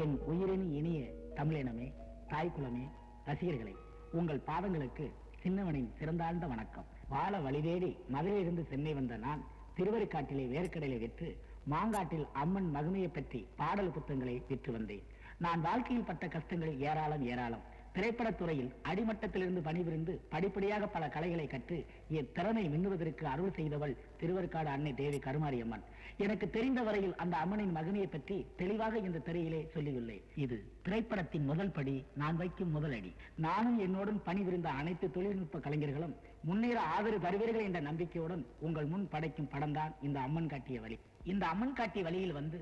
என் உயிரின் இனிய தமிழினமே, தாய்க்குலமே, ரசிகர்களை, உங்கள் பாதங்களுக்கு சின்னவனின் சிறந்தாழ்ந்த வணக்கம். வாழ வழிதேடி மதுரையிலிருந்து சென்னை வந்த நான் திருவருக்காட்டிலே வேர்க்கடலை விற்று மாங்காட்டில் அம்மன் மகிமையை பற்றி பாடல் புத்தகங்களை விற்று வந்தேன். நான் வாழ்க்கையில் பட்ட கஷ்டங்கள் ஏராளம் ஏராளம். திரைப்படத்துறையில் அடிமட்டத்திலிருந்து பணிபுரிந்து படிப்படியாக பல கலைகளை கற்று என் திறனை மின்னுவதற்கு அருள் செய்தவள் திருவருக்காடு அன்னை தேவி கருமாரியம்மன். எனக்கு தெரிந்த வரையில் அந்த அம்மனின் மகிமையை பற்றி தெளிவாக இந்த திரையிலே சொல்லியுள்ளேன். இது திரைப்படத்தின் முதல் படி, நான் வைக்கும் முதலடி. நானும் என்னுடன் பணிபுரிந்த அனைத்து தொழில்நுட்ப கலைஞர்களும் முன்னேற ஆதரவு தருவீர்கள் என்ற நம்பிக்கையுடன் உங்கள் முன் படைக்கும் படம் தான் இந்த அம்மன் காட்டிய வழி. இந்த அம்மன் காட்டிய வழியில் வந்து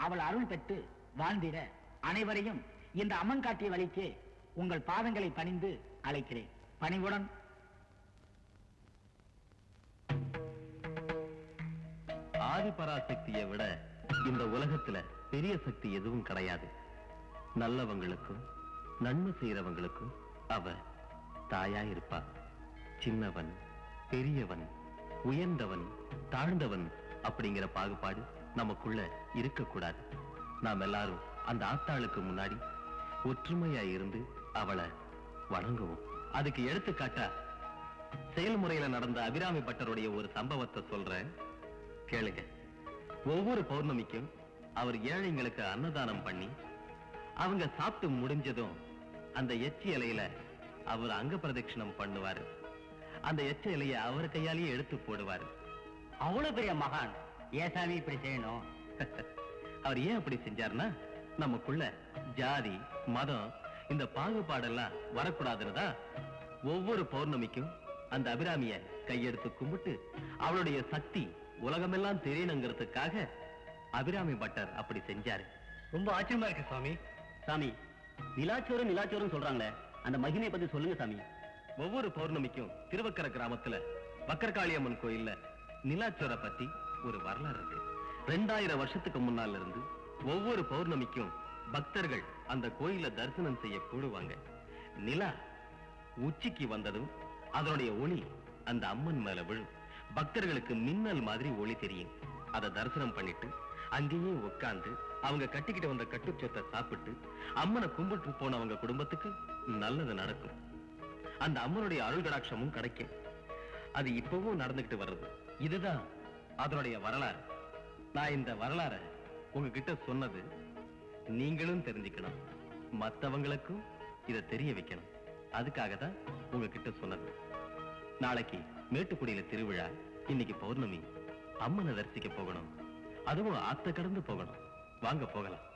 அவள் அருள் பெற்று வாழ்ந்திட அனைவரையும் இந்த அம்மன் காட்டிய வழிக்கு உங்கள் பாதங்களை பணிந்து அழைக்கிறேன். பணிவுடன். ஆதிபராசக்தியை விட இந்த உலகத்துல பெரிய சக்தி எதுவும் கிடையாது. நல்லவங்களுக்கும் நன்மை செய்யறவங்களுக்கும் அவ தாயா இருப்பா. சின்னவன், பெரியவன், உயர்ந்தவன், தாழ்ந்தவன் அப்படிங்கிற பாகுபாடு நமக்குள்ள இருக்கக்கூடாது. நாம் எல்லாரும் அந்த ஆத்தாளுக்கு முன்னாடி ஒற்றுமையா இருந்து அவளை வணங்குவோம். அதுக்கு எடுத்துக்காட்டா செயல்முறையில நடந்த அபிராமி பட்டருடைய ஒரு சம்பவத்தை சொல்றேன், கேளுங்க. ஒவ்வொரு பௌர்ணமிக்கும் அவர் ஏழைங்களுக்கு அன்னதானம் பண்ணி அவங்க சாப்பிட்டு முடிஞ்சதும் அந்த எச்சி இலையில அவர் அங்க பிரதட்சணம் பண்ணுவாரு. அந்த எச்ச இலைய அவர் கையாலேயே எடுத்து போடுவாரு. அவ்வளவு பெரிய மகான் ஏசாமி இப்படி செய்யணும். அவர் ஏன் அப்படி செஞ்சாருன்னா, நமக்குள்ள ஜாதி மதம் இந்த பாகுபாடெல்லாம் வரக்கூடாதுன்னு ஒவ்வொரு பௌர்ணமிக்கும் அந்த அபிராமிய கையெடுத்து கும்பிட்டு அவளுடைய சக்தி உலகமெல்லாம் தெரியணுங்கிறதுக்காக அபிராமி பட்டர் அப்படி செஞ்சாரு. ரொம்ப ஆச்சரியமா இருக்கு சாமி. சாமி, நிலாச்சோரம் நிலாச்சோரம் சொல்றாங்களே, அந்த மகிமையை பத்தி சொல்லுங்க சாமி. ஒவ்வொரு பௌர்ணமிக்கும் திருவக்கரை கிராமத்துல வக்கரகாளியம்மன் கோயில்ல நிலாச்சோர பத்தி ஒரு வரலாறு இருக்கு. 2000 வருஷத்துக்கு முன்னால இருந்து ஒவ்வொரு பௌர்ணமிக்கும் பக்தர்கள் அந்த கோயில தரிசனம் செய்ய கூடுவாங்க. நிலா உச்சிக்கு வந்ததும் அதனுடைய ஒளி அந்த அம்மன் மேல விழும். பக்தர்களுக்கு மின்னல் மாதிரி ஒளி தெரியும். அதை தரிசனம் பண்ணிட்டு அங்கேயே உட்கார்ந்து அவங்க கட்டிக்கிட்டு வந்த கட்டுச்சொத்தை சாப்பிட்டு அம்மனை கும்பிட்டு போனவங்க குடும்பத்துக்கு நல்லது நடக்கும். அந்த அம்மனுடைய அருள் கடாட்சமும் கிடைக்கும். அது இப்பவும் நடந்துகிட்டு வர்றது. இதுதான் அதனுடைய வரலாறு. நான் இந்த வரலாறை உங்ககிட்ட சொன்னது நீங்களும் தெரிஞ்சுக்கணும், மற்றவங்களுக்கும் இதை தெரிய வைக்கணும். அதுக்காக தான் உங்ககிட்ட சொன்னது. நாளைக்கு மேட்டுக்குடியில திருவிழா, இன்னைக்கு பௌர்ணமி. அம்மனை தரிசிக்க போகணும், அதுவும் ஆத்த கடந்து போகணும். வாங்க போகலாம்.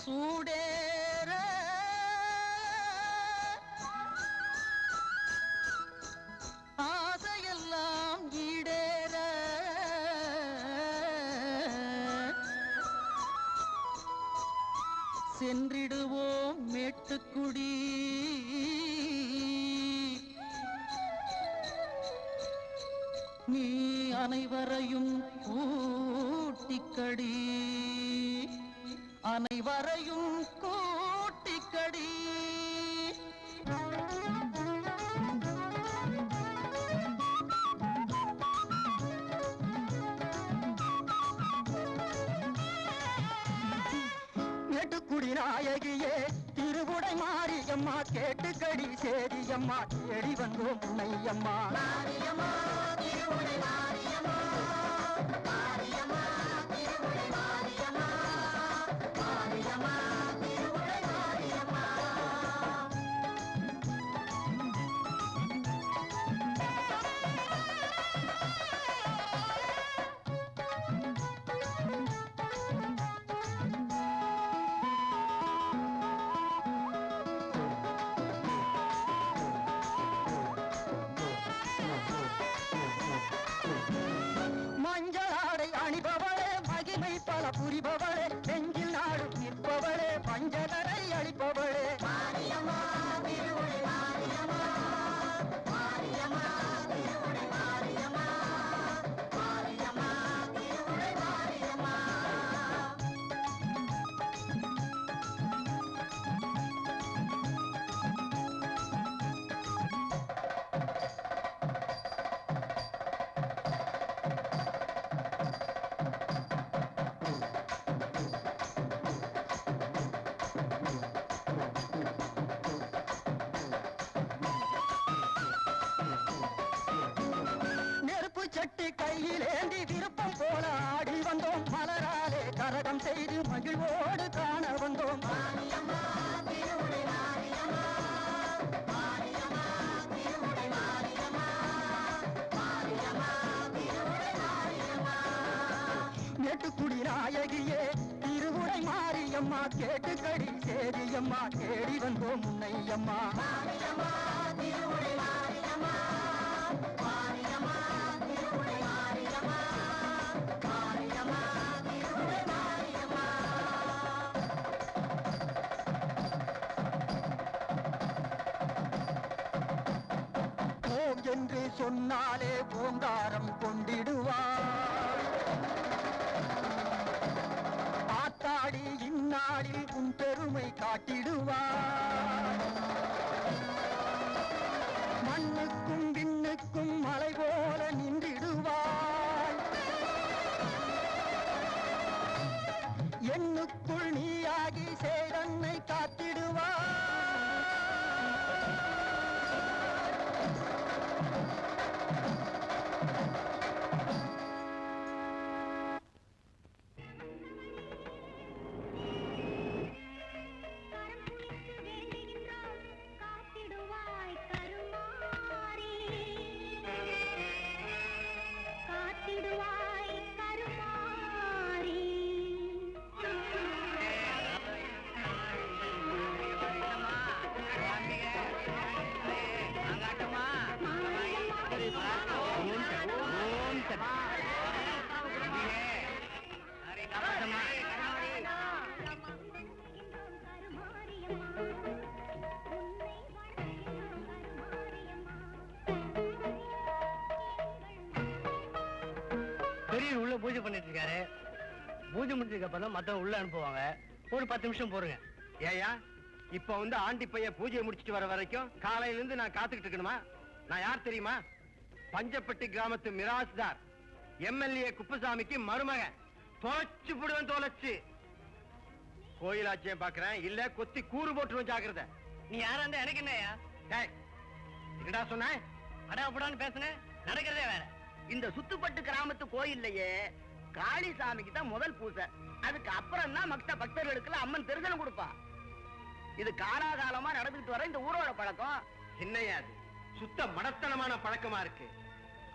சூடேற ஆசையெல்லாம் ஈடேற சென்றிடுவோம் மேட்டுக்குடி நீ அனைவரையும் கூட்டிக்கடி அனைவரையும் கூட்டிக்கடி மேட்டுக்குடி நாயகியே திருவுடை மாரியம்மா கேட்டுக்கடி சேரியம்மா தேடி வந்தோம் உன்னையம்மா புரிபவளே நெஞ்சில் நாடும் நிற்பவளே பஞ்சதரை அளிப்பவளே கையிலேந்தி விருப்பம் போல ஆடி வந்தோம் மலராலே கரகம் செய்து மகிழ்வோடு காண வந்தோம் மேட்டுக்குடி நாயகியே திருவுடை மாரியம்மா கேட்டுக்கடி சேரியம்மா தேடி வந்தோம் முன்னையம்மா என்று சொன்னாலே ஓங்காரம் கொண்டிடுவார் ஆத்தாடி இந்நாளில் உன் பெருமை காட்டிடுவார் மண்ணுக்கும் விண்ணுக்கும் மலை போல நின்றிடுவார் எண்ணுக்குள் நீயாகி சேரன்னை காத்திடுவார் பெரிய உள்ள பூஜை பண்ணிட்டு இருக்காரு. பூஜை முடிஞ்சதுக்கு அப்புறம் மத்தவங்க உள்ள அனுப்புவாங்க. ஒரு 10 நிமிஷம் போறேங்க. ஏயா இப்ப வந்து ஆண்டி பைய பூஜையை முடிச்சிட்டு வர வரைக்கும் காலையில இருந்து நான் காத்துக்கிட்டு இருக்கணுமா? நான் யார் தெரியுமா? பஞ்சப்பட்டி கிராமத்து மிராஸ்தார் எம்எல்ஏ குப்புசாமிக்கு மருமகன். தொலைச்சு புடுவன் தொலைச்சு. கோயிலாச்சியம் பாக்குறேன் இல்ல கொத்தி கூறு போட்டுருவன் ஜாக்கிரத. நீ யாரா இருந்தா எனக்கு என்னையா? என்னடா சொன்ன? அடாபடான்னு பேசுன நடக்கிறதே வேற. இந்த சுத்துப்பட்டு கிராமத்து கோயில்லையே காளிசாமிக்கு தான் முதல் பூசை. அதுக்கு அப்புறம் தான் மற்ற பக்தர்களுக்கு அம்மன் தரிசனம் கொடுப்பா. இது காலாகாலமா நடந்துட்டு வர இந்த ஊரோட பழக்கம். என்னையாது சுத்த மடத்தனமான பழக்கமா இருக்கு.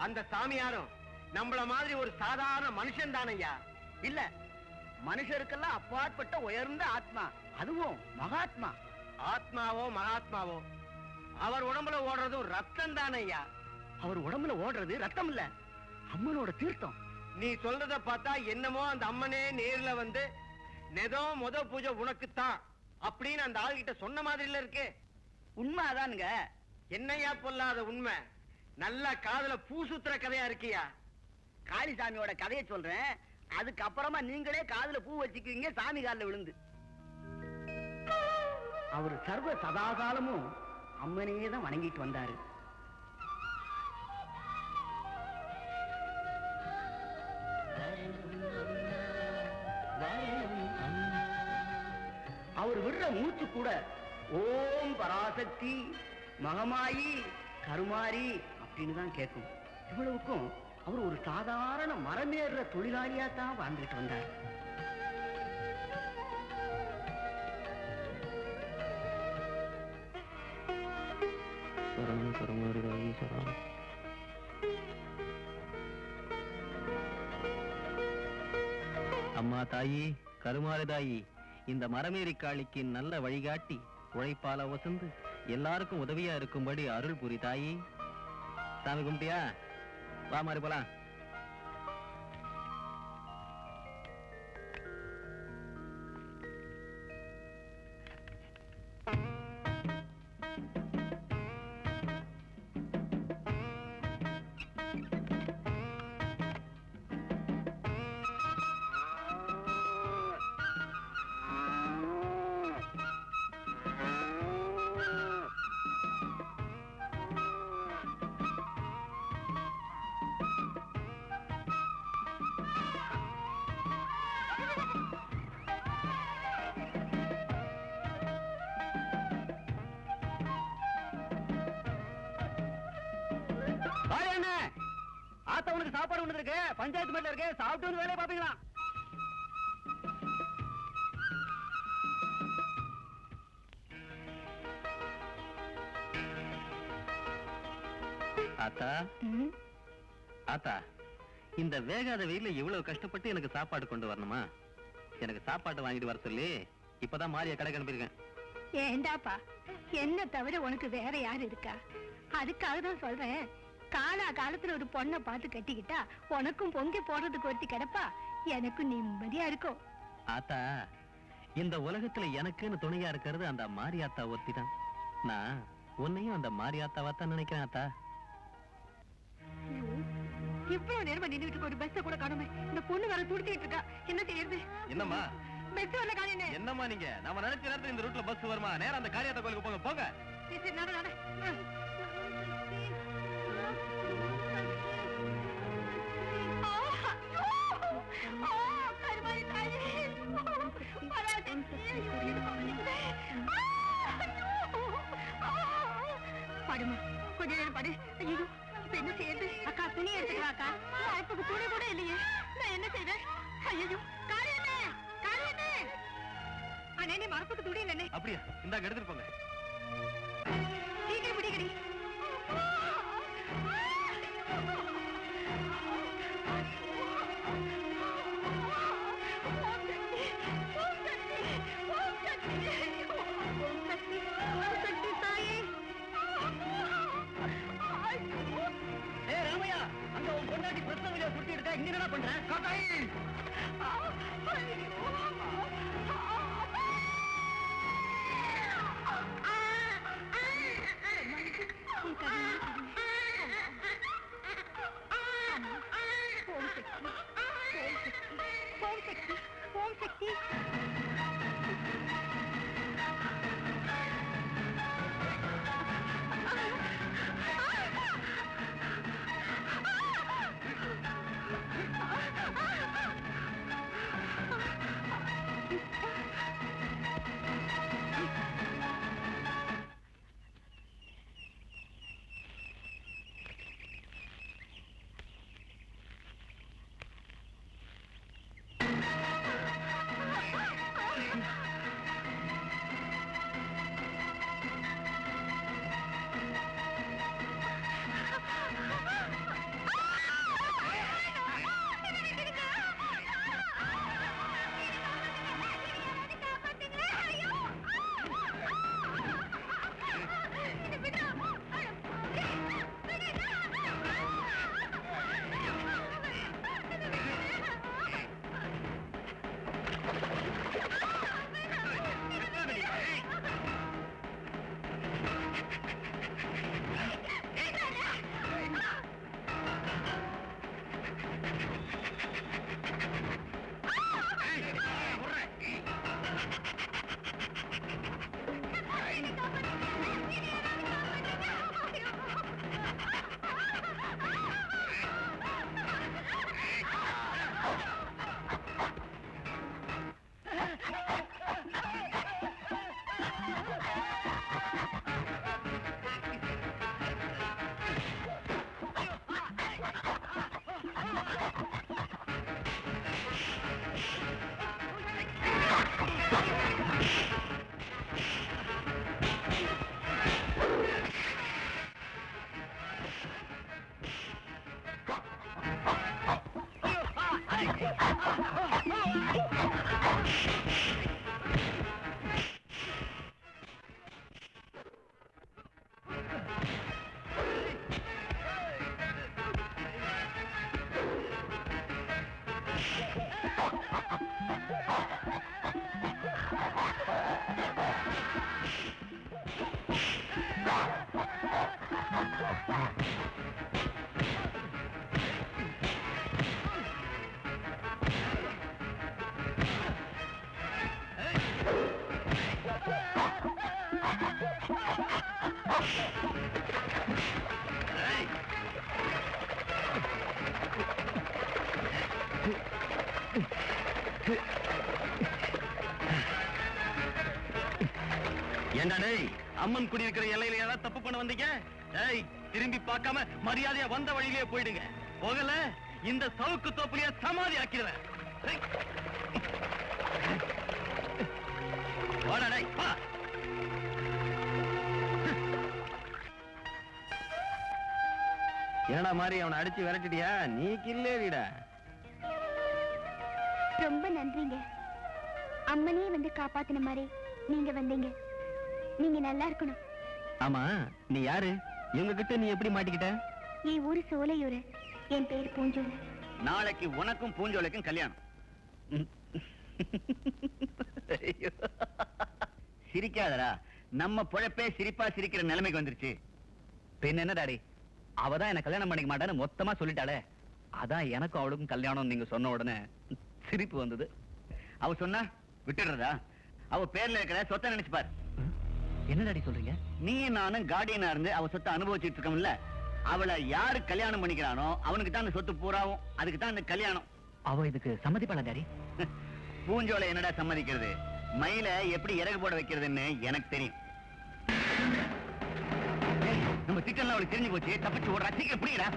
அந்த சாமியாரும் நம்மள மாதிரி ஒரு சாதாரண மனுஷன் தானையா? இல்ல மனுஷருக்கெல்லாம் அப்பாற்பட்ட உயர்ந்த ஆத்மா, அதுவும் மகாத்மா. ஆத்மாவோ மகாத்மாவோ அவர் உடம்புல ஓடுறதும் ரத்தம் தானே ஐயா. அவர் உடம்புல ஓடுறது ரத்தம் இல்ல, அம்மனோட தீர்த்தம். நீ சொல்றத பார்த்தா என்னமோ அந்த அம்மனே நேர்ல வந்து நெதோ முத பூஜை உனக்குத்தான் அப்படின்னு அந்த ஆள்கிட்ட சொன்ன மாதிரில இருக்கு. உண்மை அதானுங்க. என்னையா பொல்லாத உண்மை, நல்ல காதுல பூ சுத்துற கதையா இருக்கியா. காளிசாமியோட கதையை சொல்றேன், அதுக்கப்புறமா நீங்களே காதுல பூ வச்சுக்குவீங்க சாமி காலில் விழுந்து. அவர் சர்வ சதாகாலமும் அம்மனையே தான் வணங்கிட்டு வந்தாரு. அவர் விடுற மூச்சு கூட ஓம் பராசக்தி மகமாயி கருமாரி அப்படின்னு தான் கேட்கும். இவ்வளவுக்கும் அவர் ஒரு சாதாரண மரமேறுற தொழிலாளியா தான் வாழ்ந்துட்டு வந்தார். அம்மா தாயி கருமாறு தாயி, இந்த மரமேறி காளிக்கு நல்ல வழிகாட்டி உழைப்பால வசந்து எல்லாருக்கும் உதவியா இருக்கும்படி அருள் புரி தாயி. சாமி கும்பிட்டியா? வா மாறி போலாம். ஆத்தவனுக்கு சாப்பாடு ஒண்ணு இருக்கு, பஞ்சாயத்து மேல இருக்கு, சாப்பிட்டு வந்து வேலையை பாப்பீங்களா? ஆத்தா ஆத்தா, இந்த வேகாத வெயில இவ்வளவு கஷ்டப்பட்டு எனக்கு சாப்பாடு கொண்டு வரணுமா? எனக்கு சாப்பாடு வாங்கிட்டு வர சொல்லி இப்பதான் மாரியா கடை அனுப்பியிருக்கேன். ஏண்டாப்பா, என்ன தவிர உனக்கு வேற யாரு இருக்கா? அதுக்காக தான் சொல்றேன், காலா காலத்துல ஒரு பொண்ணை பார்த்து கட்டிக்கிட்டா உனக்கும் பொங்கி போடுறதுக்கு ஒருத்தி கிடப்பா, எனக்கும் நிம்மதியா இருக்கும். ஆத்தா, இந்த உலகத்துல எனக்குன்னு துணையா இருக்கிறது அந்த மாரியாத்தா ஒருத்தி தான். நான் உன்னையும் அந்த மாரியாத்தாவா தான் நினைக்கிறேன் ஆத்தா. இவ்வளவு நேரமா நின்றுட்டு ஒரு பஸ் கூட காணுமே, இந்த பொண்ணு வேற துடிச்சிட்டு இருக்கா, என்ன செய்யறது? என்னம்மா பஸ் வரல காணே. என்னம்மா நீங்க நம்ம நினைச்ச நேரத்துல இந்த ரூட்ல பஸ் வருமா? நேரா அந்த காரியாத்தா கோயிலுக்கு போங்க போங்க. சரி நட நட. படுமா, கொஞ்ச நேரம் படு. ஐயோ, இப்ப என்ன செய்யறது? அக்கா துணி எடுத்துக்கலாக்கா. இப்ப துணி கூட இல்லையே, நான் என்ன செய்வேன்? ஐயோ, காரியண்ணே காரியண்ணே, அண்ணே மரப்புக்கு துணி இல்லண்ணே. அப்படியா? இந்தாங்க எடுத்துட்டு போங்க. சீக்கிரம் பிடிக்கடி. இங்க என்ன பண்ற? ஓம் சக்தி. ஏண்டா டேய், அம்மன் குடியிருக்கிற எல்லையில ஏதாவது தப்பு பண்ண வந்தீங்க? டேய், திரும்பி பார்க்காம மரியாதையா வந்த வழியிலேயே போயிடுங்க. போகல இந்த சவுக்கு தோப்புலயே சமாதி ஆக்கிடுவேன். டேய். வாடா டேய், வா. என்னடா மாதிரி அவனை அடிச்சு விரட்டிட்டியா? நீ கில்லேடிடா. ரொம்ப நன்றிங்க. அம்மனே வந்து காப்பாத்தின மாதிரி நீங்க வந்தீங்க. நீங்க நல்லா இருக்கணும். ஆமா, நீ யாரு? இவங்க கிட்ட நீ எப்படி மாட்டிக்கிட்ட? என் ஊரு சோலையூரு. என் பேர் பூஞ்சோலை. நாளைக்கு உனக்கும் பூஞ்சோலைக்கும் கல்யாணம். சிரிக்காதடா, நம்ம பொழப்பே சிரிப்பா சிரிக்கிற நிலைமைக்கு வந்துருச்சு. பின்ன என்ன டாடி, அவதான் என்ன கல்யாணம் பண்ணிக்க மாட்டான்னு மொத்தமா சொல்லிட்டாளே. அதான் எனக்கும் அவளுக்கும் கல்யாணம் நீங்க சொன்ன உடனே சிரிப்பு வந்தது. அவ சொன்னா விட்டுடுறதா? அவ பேர்ல இருக்கிற சொத்தை நினைச்சு பாரு. என்ன டாடி சொல்றீங்க? நீ நானும் கார்டியனா இருந்து அவ சொத்தை அனுபவிச்சுட்டு இருக்கோம்ல, அவளை யாரு கல்யாணம் பண்ணிக்கிறானோ அவனுக்கு தான் அந்த சொத்து பூராவும். அதுக்கு தான் அந்த கல்யாணம். அவ இதுக்கு சம்மதிப்பாளா டாடி? பூஞ்சோலை என்னடா சம்மதிக்கிறது? மயில எப்படி இறகு போட வைக்கிறதுன்னு எனக்கு தெரியும். நம்ம திட்டம் அவளுக்கு தெரிஞ்சு போச்சு. தப்பிச்சு ஓடுறா, சீக்கிரம் பிடிக்கிறா.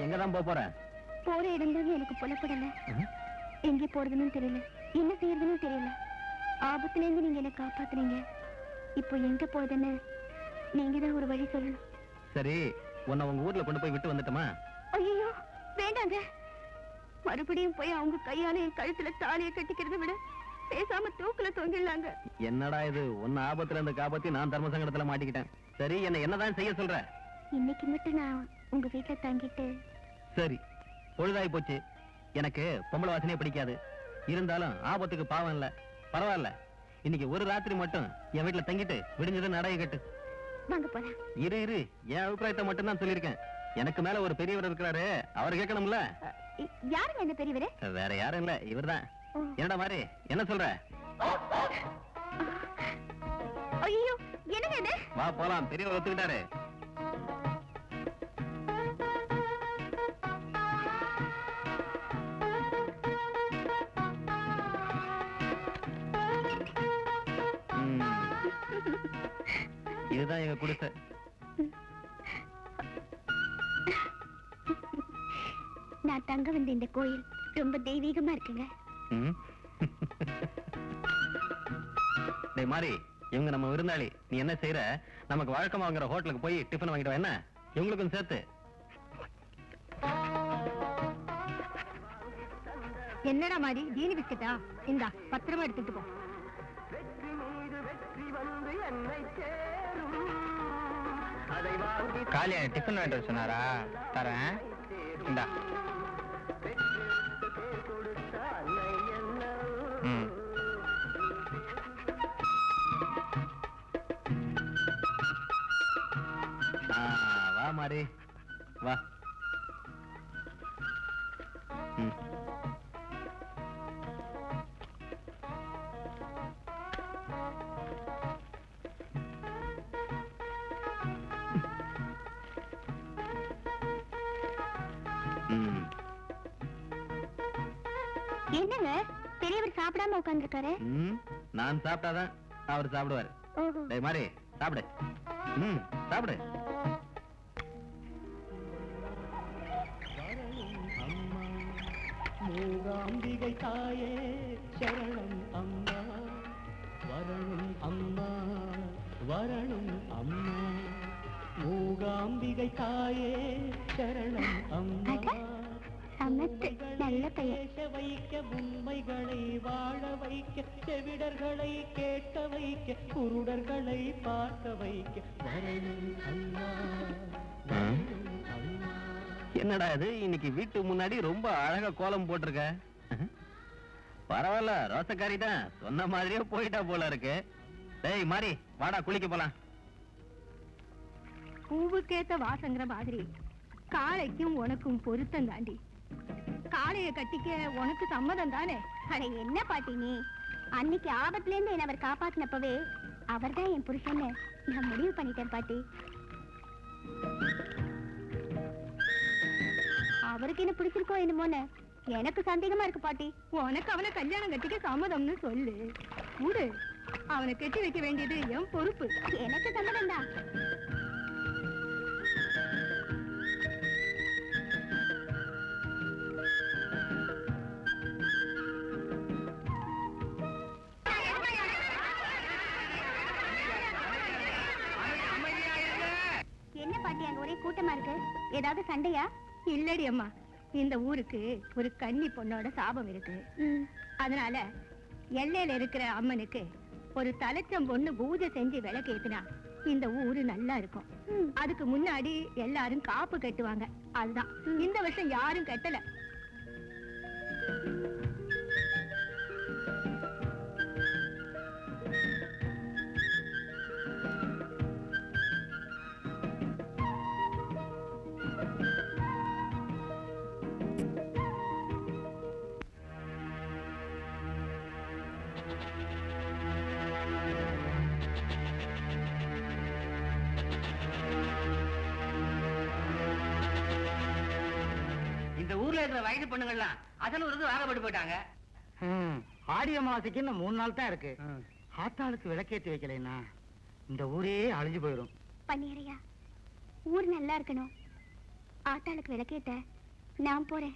எங்கதான் போற? போற இடம் எனக்கு புலப்படல. எங்க போறதுன்னு தெரியல, என்ன செய்யறதுன்னு தெரியல. ஆபத்துல இருந்து நீங்க என்ன காப்பாத்துறீங்க. இப்போ எங்க போறதுன்னு நீங்க தான் ஒரு வழி சொல்லணும். சரி, உன்னை உங்க ஊர்ல கொண்டு போய் விட்டு வந்துட்டோமா? ஐயோ வேண்டாங்க. மறுபடியும் போய் அவங்க கையால என் கழுத்துல தாலியை கட்டிக்கிறத விட பேசாம தூக்குல தொங்கிடலாங்க. என்னடா இது, உன்னை ஆபத்துல இருந்து காப்பாத்தி நான் தர்ம சங்கடத்துல மாட்டிக்கிட்டேன். சரி, என்ன என்னதான் செய்ய சொல்ற? இன்னைக்கு மட்டும் நான் உங்க வீட்டுல தங்கிட்டு. சரி, பொழுதாய் போச்சு. எனக்கு பொம்பளை வாசனையே பிடிக்காது. இருந்தாலும் ஆபத்துக்கு பாவம் இல்ல, பரவாயில்ல. இன்னைக்கு ஒரு ராத்திரி மட்டும் என் வீட்டுல தங்கிட்டு விடிஞ்சது நடைய கட்டு. வாங்க போலாம். இரு இரு, என் அபிப்பிராயத்தை மட்டும் தான் சொல்லியிருக்கேன். எனக்கு மேல ஒரு பெரியவர் இருக்கிறாரு, அவர் கேட்கணும்ல. யாருங்க இந்த பெரியவரு? வேற யாரும் இல்ல, இவர்தான். என்னடா மாதிரி, என்ன சொல்ற? ஐயோ என்னங்க இது? வா போலாம், பெரியவர் ஒத்துக்கிட்டாரு. இதுதான் எங்க குடிசை. நான் தங்க வந்த இந்த கோயில் ரொம்ப தெய்வீகமா இருக்குங்க. டேய் மாறி, இவங்க நம்ம விருந்தாளி. நீ என்ன செய்யற? நமக்கு வழக்கமா வாங்குற ஹோட்டலுக்கு போய் டிஃபன் வாங்கிட்டு வா. என்ன, இவங்களுக்கும் சேர்த்து. என்னடா மாதிரி ஜீனி பிஸ்கட்டா? இந்தா பத்திரமா எடுத்துட்டு போ. காலியா டிஃபன் வாங்கிட்டு சொன்னாரா? தரேன், இந்தா. வா மாறி, வா. என்னங்க பெரியவர் சாப்பிடாம உட்கார்ந்துருக்காரு? நான் சாப்பிட்டாதான் அவர் சாப்பிடுவாரு. டேய் மாறி சாப்பிடு. சாப்பிடு. மூகாம்பிகை தாயே சரணம் அம்மா, வரணும் அம்மா, வரணும் அம்மா. மூகாம்பிகை தாயே சரணம் அம்மா. நல்ல பெயர். வைக்க உண்மைகளை வாழ வைக்க, செவிடர்களை கேட்க வைக்க, குருடர்களை பார்க்க வைக்க, வரணும் அம்மா, வரணும் அம்மா. என்னடா இது இன்னைக்கு வீட்டு முன்னாடி ரொம்ப அழகா கோலம் போட்டிருக்க. பரவாயில்ல, ரோசக்காரி தான் சொன்ன மாதிரியே போயிட்டா போல இருக்கு. டேய் மாறி வாடா குளிக்க போலாம். பூவுக்கேத்த வாசங்கிற மாதிரி காளைக்கும் உனக்கும் பொருத்தம் தாண்டி. காளைய கட்டிக்க உனக்கு சம்மதம் தானே? அட என்ன பாட்டி நீ, அன்னைக்கு ஆபத்துல இருந்து என்ன அவர் காப்பாத்தினப்பவே அவர்தான் என் புருஷன்னு நான் முடிவு பண்ணிட்டேன் பாட்டி. அவருக்கு என்ன பிடிச்சிருக்கோ என்னமோன்னு எனக்கு சந்தேகமா இருக்கு பாட்டி. உனக்கு அவனை கல்யாணம் கட்டிக்க சம்மதம்னு சொல்லு. விடு, அவனை கட்டி வைக்க வேண்டியது என் பொறுப்பு. எனக்கு சம்மதம் தான். என்ன பாட்டி அங்க ஒரே கூட்டமா இருக்கு, ஏதாவது சண்டையா? இல்லடி அம்மா, இந்த ஊருக்கு ஒரு கன்னி பொண்ணோட சாபம் இருக்கு. அதனால எல்லையில இருக்கிற அம்மனுக்கு ஒரு தலைச்சம் பொண்ணு பூஜை செஞ்சு விளக்கேத்துனா இந்த ஊரு நல்லா இருக்கும். அதுக்கு முன்னாடி எல்லாரும் காப்பு கட்டுவாங்க. அதுதான் இந்த வருஷம் யாரும் கட்டல. இந்த ஊர்ல இருக்கிற வயது பொண்ணுங்கள்லாம் அசல் ஒரு வாங்கப்பட்டு போயிட்டாங்க. ஆடி அமாவாசைக்கு இன்னும் 3 நாள் தான் இருக்கு. ஆத்தாளுக்கு விளக்கேற்றி வைக்கலைன்னா இந்த ஊரே அழிஞ்சு போயிடும். பண்ணியறையா, ஊர் நல்லா இருக்கணும். ஆத்தாளுக்கு விளக்கேத்த நான் போறேன்.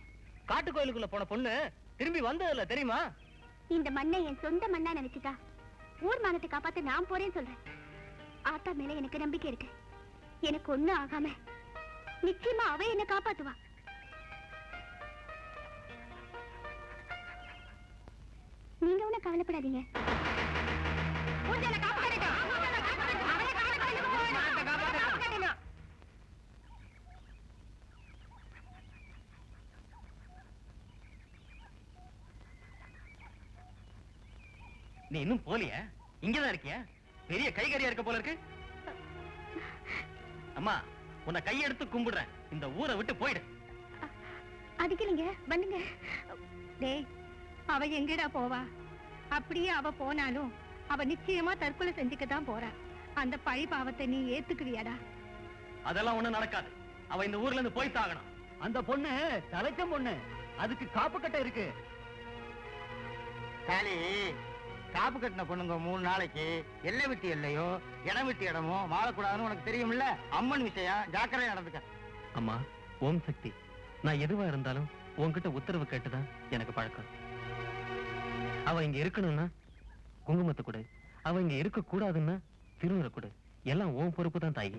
காட்டு கோயிலுக்குள்ள போன பொண்ணு திரும்பி வந்ததில்ல தெரியுமா? இந்த மண்ணை என் சொந்த மண்ணா நினைச்சுட்டா ஊர் மானத்தை காப்பாத்த நான் போறேன்னு சொல்றேன். ஆத்தா மேல எனக்கு நம்பிக்கை இருக்கு. எனக்கு ஒண்ணும் ஆகாம நிச்சயமா அவ என்ன காப்பாத்துவா. நீங்க ஒண்ணும் கவலைப்படாதீங்க. நீ இன்னும் போலியா? இங்கதான் இருக்கியா? பெரிய கைகறியா இருக்க போல இருக்கு. அம்மா, உன்னை கையெடுத்து கும்பிடுறேன், இந்த ஊரை விட்டு போயிடு. அதுக்கு இல்லைங்க, வந்துங்க. டேய், அவ எங்கடா போவா? அப்படியே அவ போனாலும் அவ நிச்சயமா தற்கொலை செஞ்சுக்கத்தான் போறா. அந்த பழி பாவத்தை நீ ஏத்துக்குவியாடா? அதெல்லாம் ஒண்ணும் நடக்காது. அவ இந்த ஊர்ல இருந்து போய் சாகணும். அந்த பொண்ணு தலைச்சம் பொண்ணு, அதுக்கு காப்பு கட்ட இருக்கு. காளி, காப்பு கட்டின பொண்ணுங்க 3 நாளைக்கு எல்லை விட்டு எல்லையோ இடம் விட்டு இடமோ மாறக்கூடாதுன்னு உனக்கு தெரியும்ல. அம்மன் விஷயம் ஜாக்கிரதையா நடந்துக்க. அம்மா, ஓம் சக்தி, நான் எதுவா இருந்தாலும் உன்கிட்ட உத்தரவு கேட்டுதான் எனக்கு பழக்கம். அவ இங்க இருக்கணும்னா குங்குமத்தை கொடு, அவ இங்க இருக்க கூடாதுன்னா திருநூறை கொடு. எல்லாம் உன் பொறுப்பு தான் தாயி.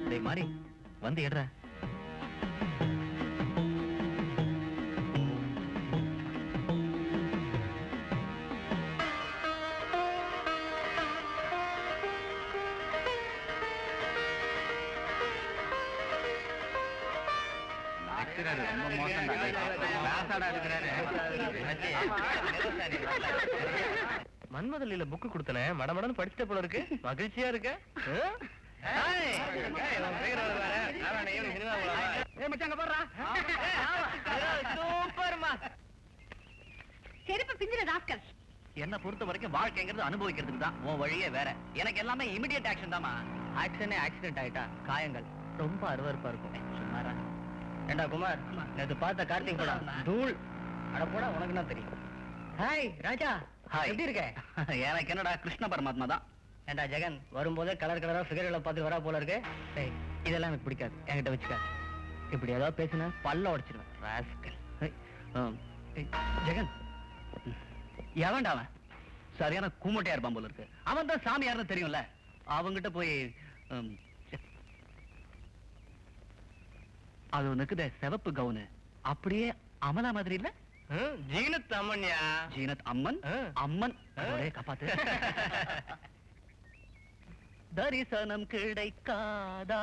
டேய் மாறி, வந்து எடுற. மன்மதலில புக்கு கொடுத்தன, மடமடன்னு படிச்சுட்ட போல இருக்கு. மகிழ்ச்சியா இருக்க? செருப்பு பிஞ்சிர ராஸ்கல். என்ன பொறுத்த வரைக்கும் வாழ்க்கைங்கிறது அனுபவிக்கிறதுக்கு தான். உன் வழியே வேற. எனக்கு எல்லாமே இமிடியேட் ஆக்ஷன் தாமா. ஆக்ஷனே ஆக்சிடென்ட் ஆயிட்டா காயங்கள் ரொம்ப அருவருப்பா இருக்கும். சும்மாரா ஏண்டா குமார், நேத்து பார்த்த கார்த்திக் படம் தூள். அட போடா, உனக்கு என்ன தெரியும்? ஹாய் ராஜா. ஹாய். எப்படி இருக்க? எனக்கு என்னடா கிருஷ்ண பரமாத்மா தான். ஏண்டா ஜெகன், வரும்போதே கலர் கலரா ஃபிகர்களை பார்த்து வரா போல இருக்கு. டேய், இதெல்லாம் எனக்கு பிடிக்காது, என்கிட்ட வச்சுக்காது. இப்படி ஏதாவது பேசுன பல்ல உடைச்சிருவேன். ராஸ்கல். ஜெகன், எவன்டா அவன்? சரியான கூமட்டையா இருப்பான் போல இருக்கு. அவன் தான் சாமியார்னு தெரியும்ல. அவங்கிட்ட போய் அது நிக்குதே சிவப்பு கவுனு, அப்படியே அமலா மாதிரி இல்ல? ஜீனத் அம்மன்யா. ஜீனத் அம்மன். அம்மன் அவளே காப்பாத்து. தரிசனம் கிடைக்காதா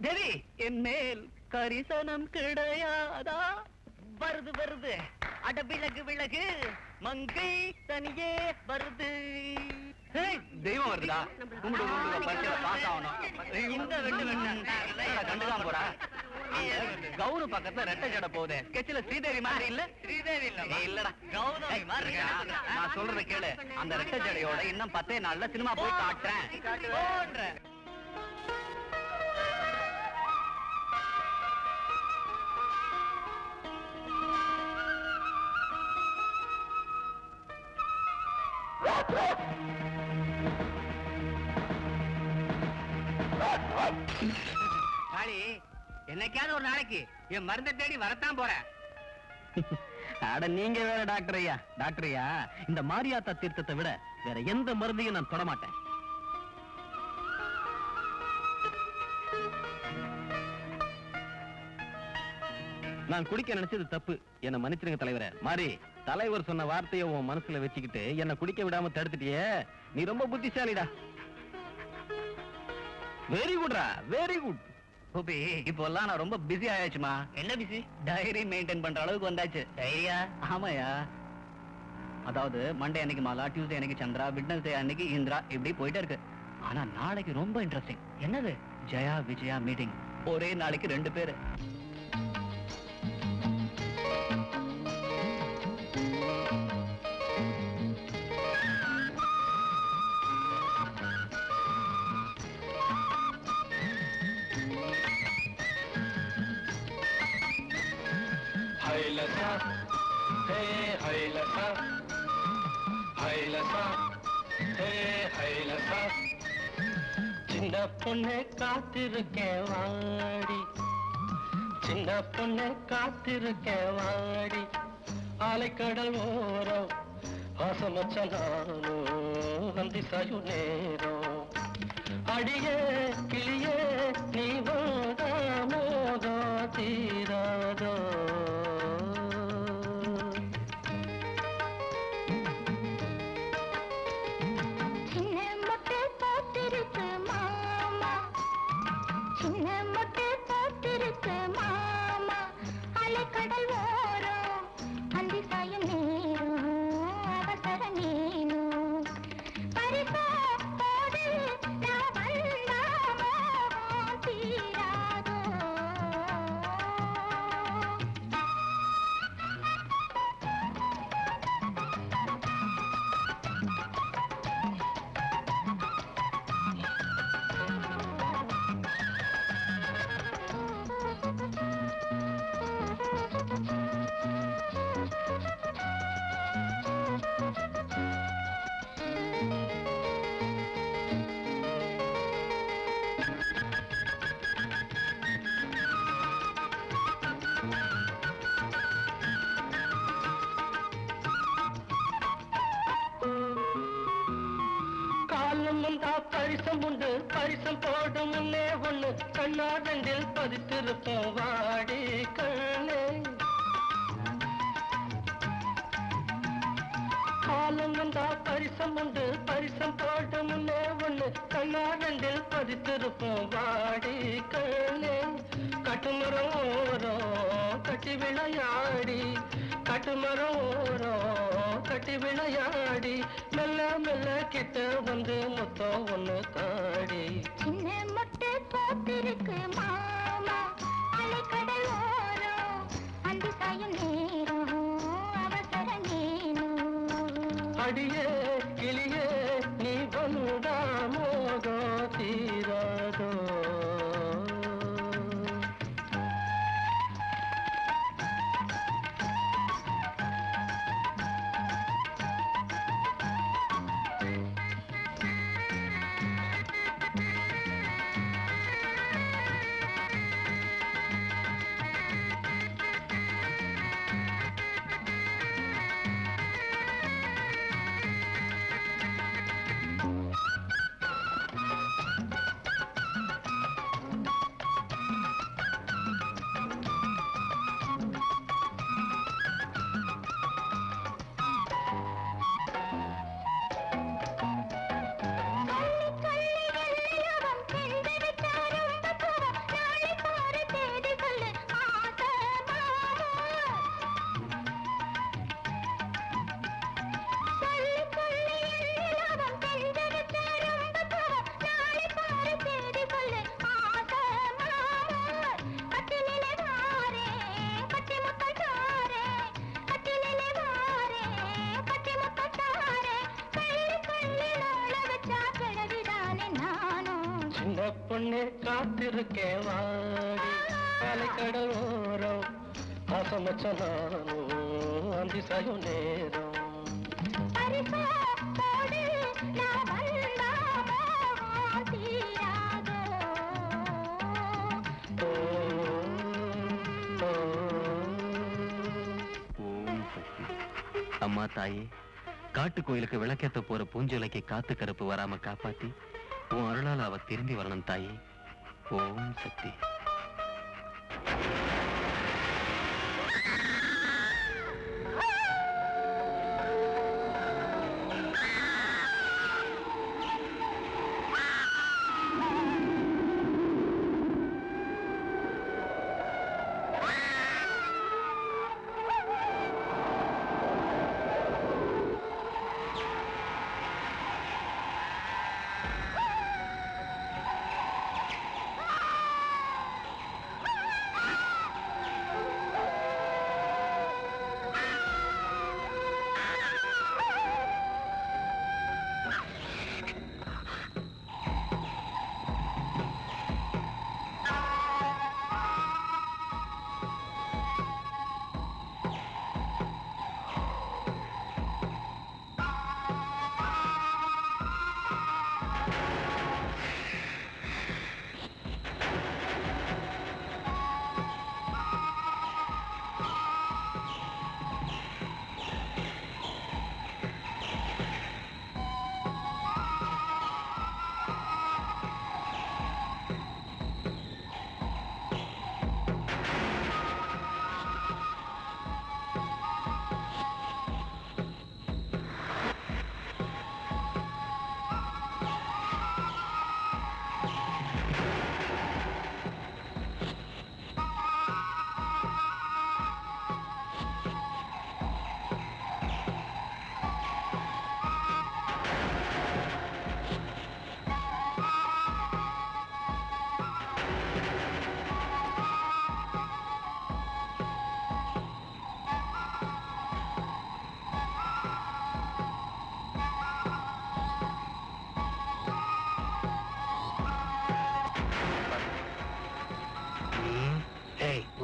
தேவி, என் மேல் கரிசனம் கிடையாதா? வருது வருது, அட விலகு விலகு, மங்கை தனியே வருது. தெய்வம் வருதா? கும்பிடு கும்பிடு, பரிசையில பாஸ் ஆகணும். இந்த வெட்டு வெட்டு கண்டுதான் போறா. கவுனு பக்கத்துல ரெட்டை ஜடை போகுது. ஸ்கெட்ச்ல ஸ்ரீதேவி மாதிரி இல்ல? ஸ்ரீதேவி இல்ல, இல்லடா, கௌதமி மாதிரி இருக்கு. நான் சொல்றத கேளு. அந்த ரெட்டை ஜடையோட இன்னும் 10 நாள்ல சினிமா போய் காட்டுறேன். என்னைக்காவது ஒரு நாளைக்கு என் மருந்தை தேடி வரத்தான் போறேன். அட நீங்க வேற டாக்டர் ஐயா. டாக்டர் ஐயா, இந்த மாரியாத்தா தீர்த்தத்தை விட வேற எந்த மருந்தையும் நான் தொட மாட்டேன். நான் குடிக்க நினைச்சது தப்பு, என்ன மன்னிச்சிருங்க தலைவரே. மாறி, தலைவர் சொன்ன வார்த்தையை உன் மனசுல வச்சுக்கிட்டு என்ன குடிக்க விடாம தடுத்துட்டியே, நீ ரொம்ப புத்திசாலிடா. வெரி குட்ரா, வெரி குட். கோபி, இப்போ எல்லாம் நான் ரொம்ப பிஸி ஆயாச்சுமா. என்ன பிஸி? டைரி மெயின்டைன் பண்ற அளவுக்கு வந்தாச்சு. டைரியா? ஆமாயா. அதாவது மண்டே அன்னைக்கு மாலா, டியூஸ்டே அன்னைக்கு சந்திரா, வெட்னஸ்டே அன்னைக்கு இந்திரா, இப்படி போயிட்டே இருக்கு. ஆனா நாளைக்கு ரொம்ப இன்ட்ரெஸ்டிங். என்னது? ஜெயா விஜயா மீட்டிங். ஒரே நாளைக்கு 2 பேரு. சின்ன பொண்ணு காத்திருக்கேன் வாடி, சின்ன பொண்ணு காத்திருக்கேன் வாடி, ஆலைக்கடல் ஓரம் ஆசமச்ச நானும் வந்தி சாயும் நேரம். அடியே கிளியே நீ வாடா, மோகம் தீராதோ. பரிசம் உண்டு, பரிசம் போடும் முன்னே ஒண்ணு கண்ணாதண்டில் பதித்திருப்போம் வாடி கண்ணே. காலம் வந்தா பரிசம் உண்டு, பரிசம் போடும் முன்னே ஒண்ணு கண்ணாதண்டில் பதித்திருப்போம் வாடி கண்ணே. கட்டுமரம் ஓரம் கட்டி விளையாடி, கட்டுமரம் ஓரம் கட்டி விளையாடி, மெல்ல மெல்ல கிட்ட வந்து மொத்தம் ஒண்ணு தாடி. சின்ன மொட்டை போத்திருக்கு மாமா, அலைக்கடல் ஓரம் அந்தி சாயும் நேரம் அவசர நேரம். அடியே கிளியே நீ வந்தா மோகம் தீராதோ. பொண்ணே காத்திருக்கேன் வாடி அலைக்கடல் ஓரம் ஆசமச்ச நானும் அந்திசாயும் நேரம் அம்மா தாயே, காட்டு கோயிலுக்கு விளக்கேத்த போற பூஞ்சோலைக்கு காத்து கருப்பு வராம காப்பாத்தி உன் அருளால் அவ திரும்பி வரணும் தாயே. ஓம் சக்தி.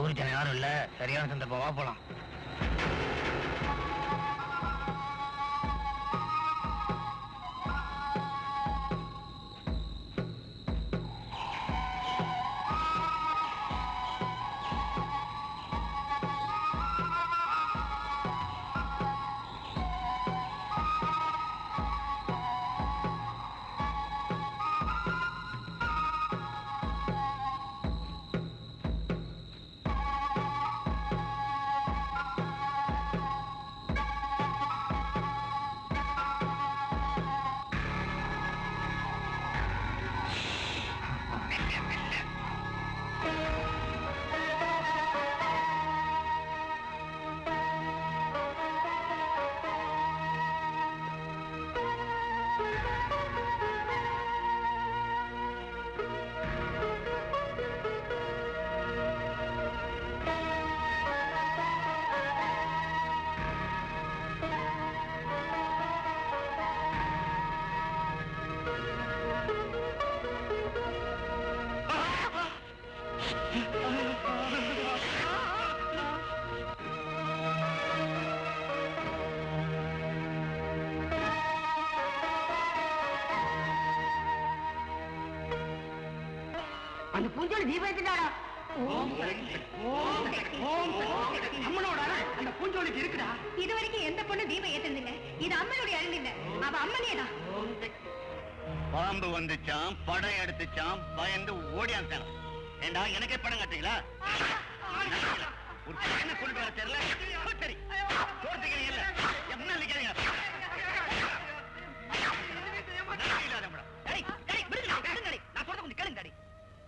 ஊர் ஜனம் யாரும் இல்ல, சரியான சந்தர்ப்பம், வா போலாம். அந்த பூஞ்சோலி தீபம் ஏத்திட்டாடா. அம்மனோட அந்த பூஞ்சோலிக்கு இருக்குடா. இது வரைக்கும் எந்த பொண்ணு தீபம் ஏத்துறது இல்ல. இது அம்மனுடைய அருள் இல்ல, அவ அம்மனேதான். பாம்பு வந்துச்சான், படம் எடுத்துச்சான், பயந்து ஓடியான். ஏண்டா எனக்கே படம் கட்டுங்களா? ஒரு என்ன கொண்டு வர தெரியல. சரி தோர்த்துக்கிறீங்க இல்ல, என்ன நினைக்கிறீங்க?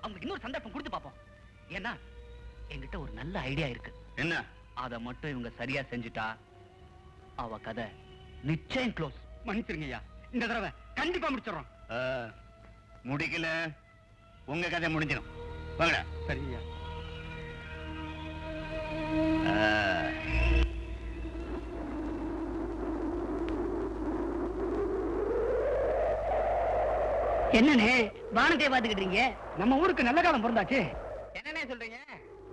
அவங்க இன்னொரு சந்தர்ப்பம் கொடுத்து பாப்போம். ஏன்னா என்கிட்ட ஒரு நல்ல ஐடியா இருக்கு. என்ன? அத மட்டும் இவங்க சரியா செஞ்சுட்டா அவ கதை நிச்சயம் க்ளோஸ். மன்னிச்சிருங்கய்யா, இந்த தடவை கண்டிப்பா முடிச்சிடறோம். முடிக்கல உங்க கதை முடிஞ்சிடும். வாங்கடா. சரிங்கய்யா. என்னண்ணே வானத்தை பாத்துக்கிட்டீங்க? நம்ம ஊருக்கு நல்ல காலம் பிறந்தாச்சு. என்னண்ணே சொல்றீங்க?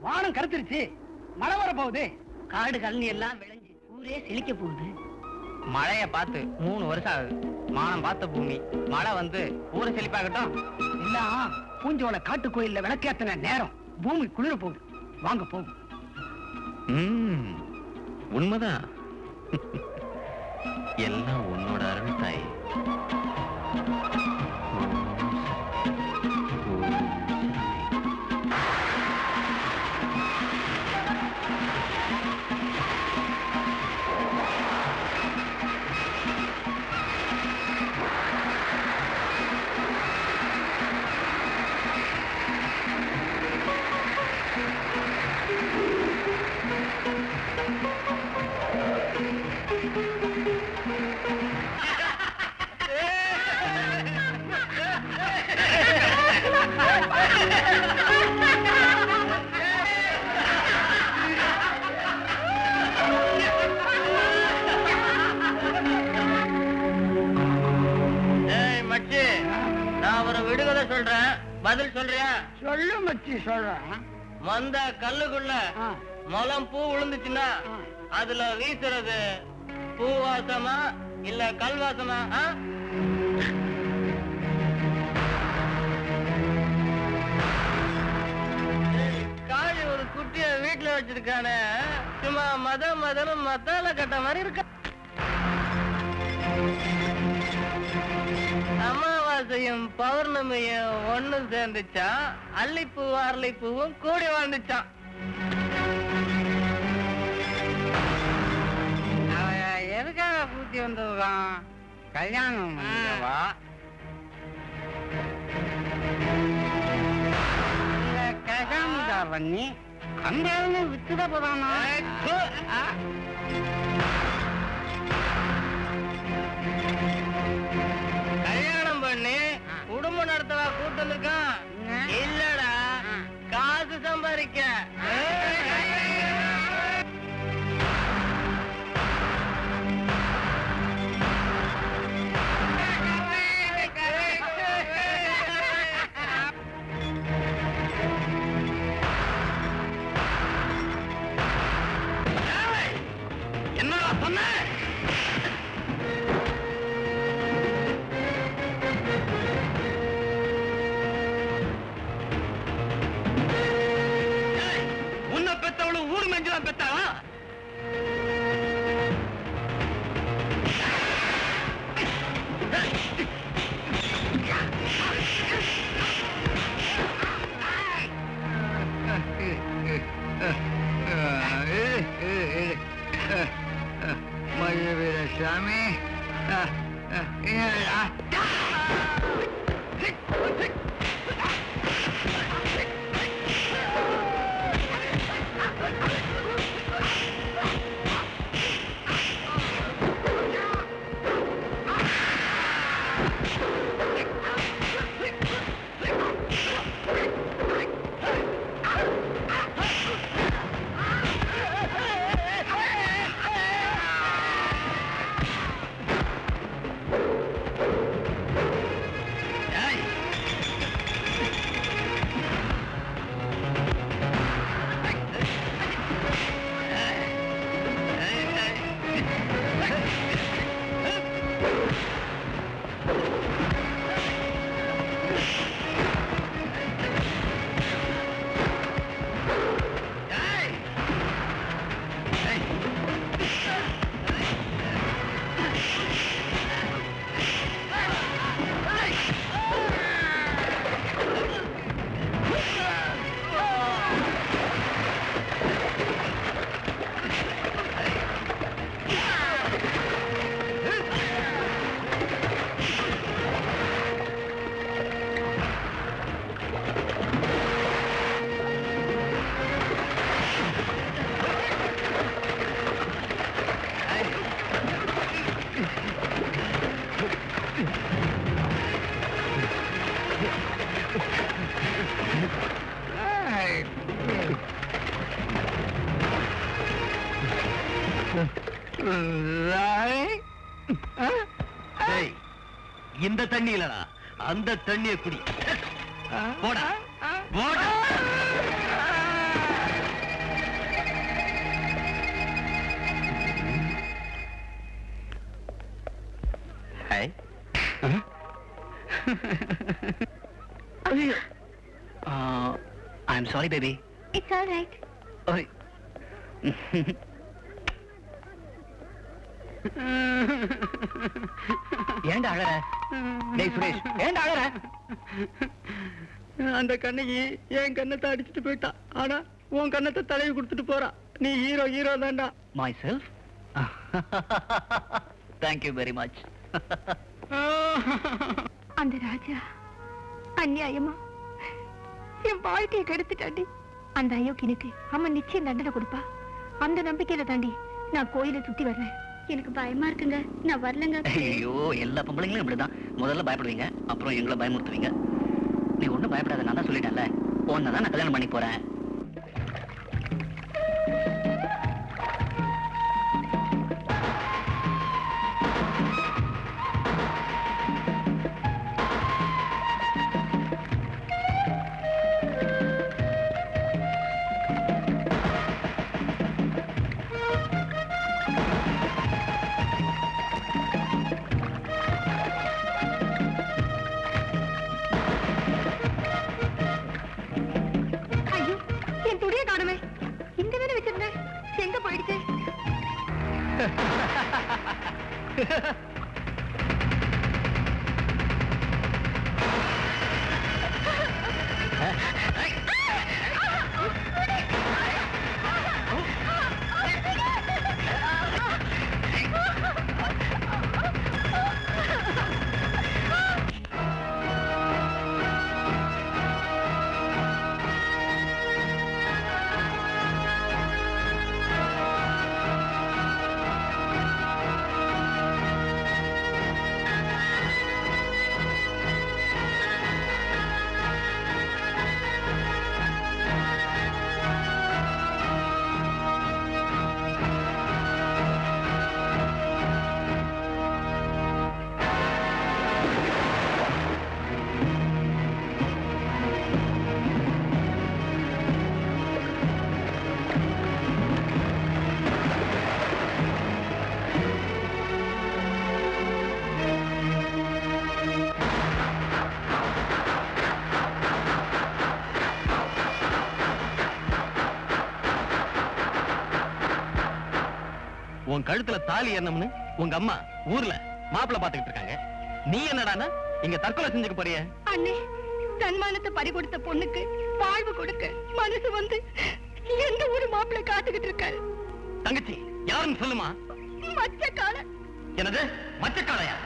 வானம் கருத்துருச்சு, மழை வர போகுது. காடு கழனி எல்லாம் விளைஞ்சு ஊரே செழிக்க போகுது. மழைய பார்த்து 3 வருஷம் ஆகுது. மானம் பார்த்த பூமி மழை வந்து ஊரை செழிப்பாகட்டும். எல்லாம் பூஞ்சோல காட்டு கோயில்ல விளக்கேத்தன நேரம். பூமி குளிர போகுது, வாங்க போகும். உண்மைதான். எல்லாம் உன்னோட அருள் தாய். நான் ஒரு விடுதலை சொல்றேன், பதில் சொல்றியா? சொல்லு மச்சி, சொல்றேன். மந்த கல்லுக்குள்ள மலம் பூ விழுந்துச்சுன்னா அதுல வீசுறது பூ வாசமா இல்ல கல் வாசமா? காளி ஒரு குட்டிய வீட்டுல வச்சிருக்கானே, சும்மா மதனும் மத்தால கட்ட மாதிரி இருக்க. அமாவாசையும் பௌர்ணமியும் ஒண்ணு சேர்ந்துச்சான், அல்லிப்பூவும் அரளிப்பூவும் கூடி வாழ்ந்துச்சான். எதுக்காக பூத்தி வந்ததுதான்? கல்யாணம் பண்ணவா? கல்யாணம் பண்ணி அந்த வித்துட போதானா? கல்யாணம் பண்ணி குடும்பம் நடத்தவா கூட்டு வந்திருக்கான். இல்லடா, காசு சம்பாதிக்க. என்னடா சொன்ன? உன்னை பெத்தவளும் ஊர் மெஞ்சுதான் பெத்தாளா? சாமி, இந்த தண்ணி இல்லடா, அந்த தண்ணியை குடி. போடா போடா. Hi. I am sorry baby. It's all right. ஏண்டா அழற? டேய் சுரேஷ், ஏண்டா அழற? அந்த கண்ணகி என் கண்ணத்தை அடிச்சுட்டு போயிட்டா. ஆனா உன் கண்ணத்தை தடவி கொடுத்துட்டு போறா. நீ ஹீரோ தான்டா. Myself? Thank you very much. அந்த ராஜா அநியாயமா என் வாழ்க்கையை கெடுத்துட்டாண்டி. அந்த அயோக்கியனுக்கு அம்மன் நிச்சயம் தண்டனை கொடுப்பா. அந்த நம்பிக்கையில தாண்டி நான் கோயிலை சுத்தி வர்றேன். எனக்கு பயமா இருக்குங்க, நான் வரலங்க. ஐயோ, எல்லா பொம்பளைங்களும் இப்படிதான். முதல்ல பயப்படுவீங்க, அப்புறம் எங்களை பயமுறுத்துவீங்க. நீ ஒண்ணும் பயப்படாத, நான் தான் சொல்லிட்டேன்ல. உன்னதான் நான் கல்யாணம் பண்ணி போறேன். உன் கழுத்துல தாலி ஏறணும்னு உங்க அம்மா ஊர்ல மாப்பிள்ள பாத்துக்கிட்டு இருக்காங்க. நீ என்னடானா இங்க தற்கொலை செஞ்சுக்க போறிய? அண்ணே, தன்மானத்தை பறி கொடுத்த பொண்ணுக்கு வாழ்வு கொடுக்க மனசு வந்து எந்த ஒரு மாப்பிள்ளை காத்துக்கிட்டு இருக்காரு. தங்கச்சி யாருன்னு சொல்லுமா. மச்சக்கால. என்னது மச்சக்காலையா?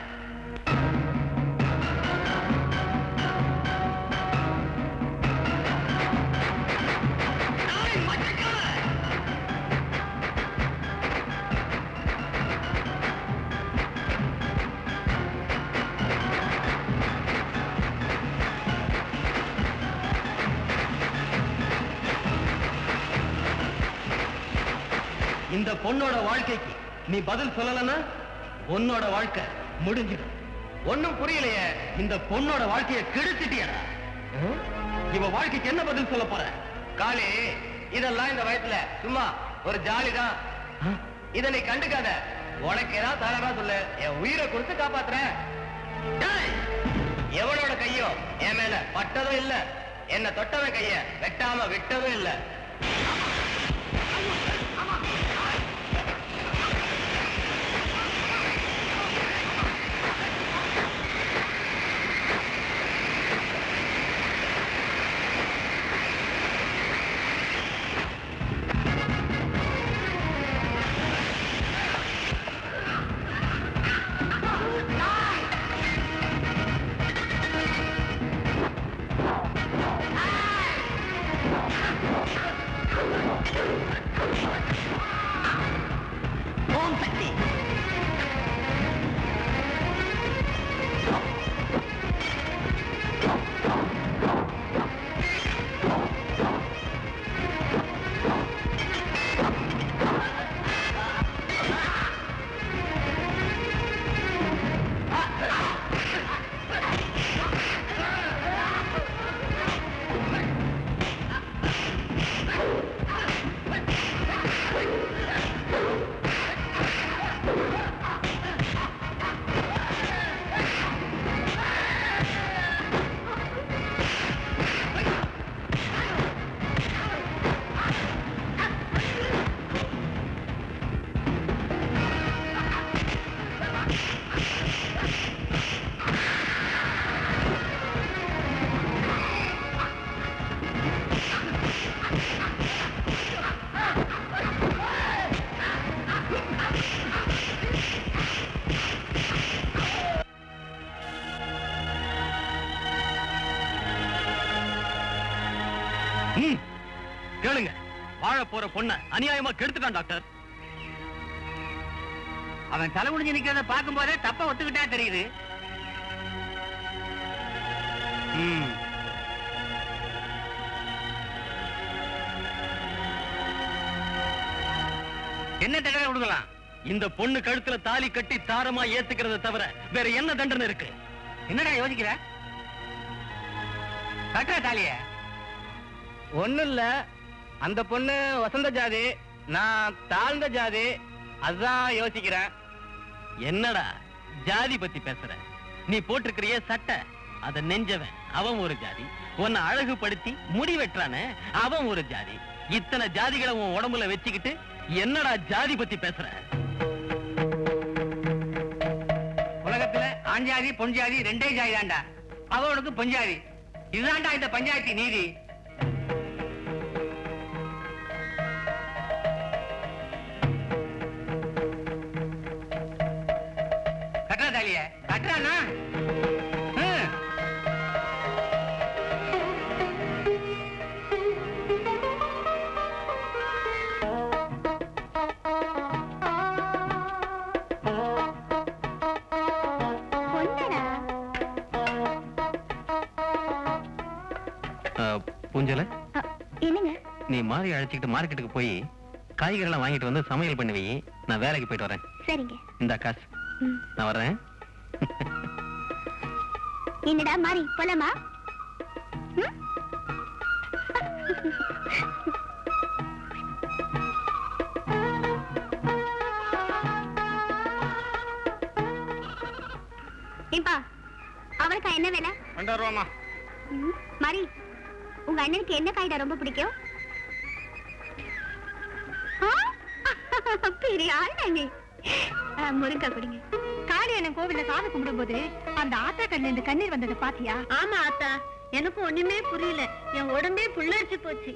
இந்த பொண்ணோட வாழ்க்கைக்கு நீ பதில் சொல்லலன்னா உன்னோட வாழ்க்கை முடிஞ்சிடும். ஒண்ணும் புரியலையே. இந்த பொண்ணோட வாழ்க்கையை கெடுத்துட்டியடா. இவ வாழ்க்கைக்கு என்ன பதில் சொல்ல போற? காளி, இதெல்லாம் இந்த வயசுல சும்மா ஒரு ஜாலிதான். இத நீ கண்டுக்காத. உனக்கு ஏதாவது தாராளமா சொல்லு, என் உயிரை கொடுத்து காப்பாத்துறேன். எவனோட கையோ என் மேல பட்டதும் இல்ல, என்ன தொட்டவன் கைய வெட்டாம விட்டதும் இல்ல. போற பொண்ண அநியாயமா கெடுத்துட்டான் டாக்டர். அவன் தலை குடிஞ்சு நிக்கிறத பார்க்கும் போதே தப்ப ஒத்துக்கிட்டா தெரியுது. என்ன தண்டனை கொடுக்கலாம்? இந்த பொண்ணு கழுத்துல தாலி கட்டி தாரமா ஏத்துக்கிறத தவிர வேற என்ன தண்டனை இருக்கு? என்னடா யோசிக்கிற? கட்டுற தாலிய ஒண்ணு இல்ல. அந்த பொண்ணு வசந்த ஜாதி, நான் தாழ்ந்த ஜாதி, அதான் யோசிக்கிறேன். என்னடா ஜாதி பத்தி பேசுற? நீ போட்டிருக்கிறிய சட்டை அத நெஞ்சவன் அவன் ஒரு ஜாதி, உன்னை அழகுபடுத்தி முடி வெட்டுறானே அவன் ஒரு ஜாதி. இத்தனை ஜாதிகளை உன் உடம்புல வச்சுக்கிட்டு என்னடா ஜாதி பத்தி பேசுற? உலகத்துல ஆண் ஜாதி பொன் ஜாதி ரெண்டே ஜாதி தான்டா. அவனுக்கு பொஞ்சாதி. இதுதான்டா இந்த பஞ்சாயத்து நீதி. கட்டுறா தாலிய கட்டுறானா? பூஞ்சல, என்னங்க? நீ மாறி அழைச்சிக்கிட்டு மார்க்கெட்டுக்கு போய் காய்கறி எல்லாம் வாங்கிட்டு வந்து சமையல் பண்ணுவி. நான் வேலைக்கு போயிட்டு வரேன். சரிங்க. இந்த காசு நான் வர்றேன். என்னடா மாறி போலாமா? ஏப்பா அவருக்கு என்ன வேலை? 2 ரூபாமா. மாறி உங்க அண்ணனுக்கு என்ன காய்டா ரொம்ப பிடிக்கும்? பெரிய ஆள் நீ. முருங்கா குடிங்க. காளியண்ணன் கோவில்ல சாமி கும்பிடும் போது அந்த ஆத்தா கண்ணுல இருந்து கண்ணீர் வந்ததை பாத்தியா? ஆமா ஆத்தா, எனக்கு ஒண்ணுமே புரியல. என் உடம்பே புல்லரிச்சு போச்சு.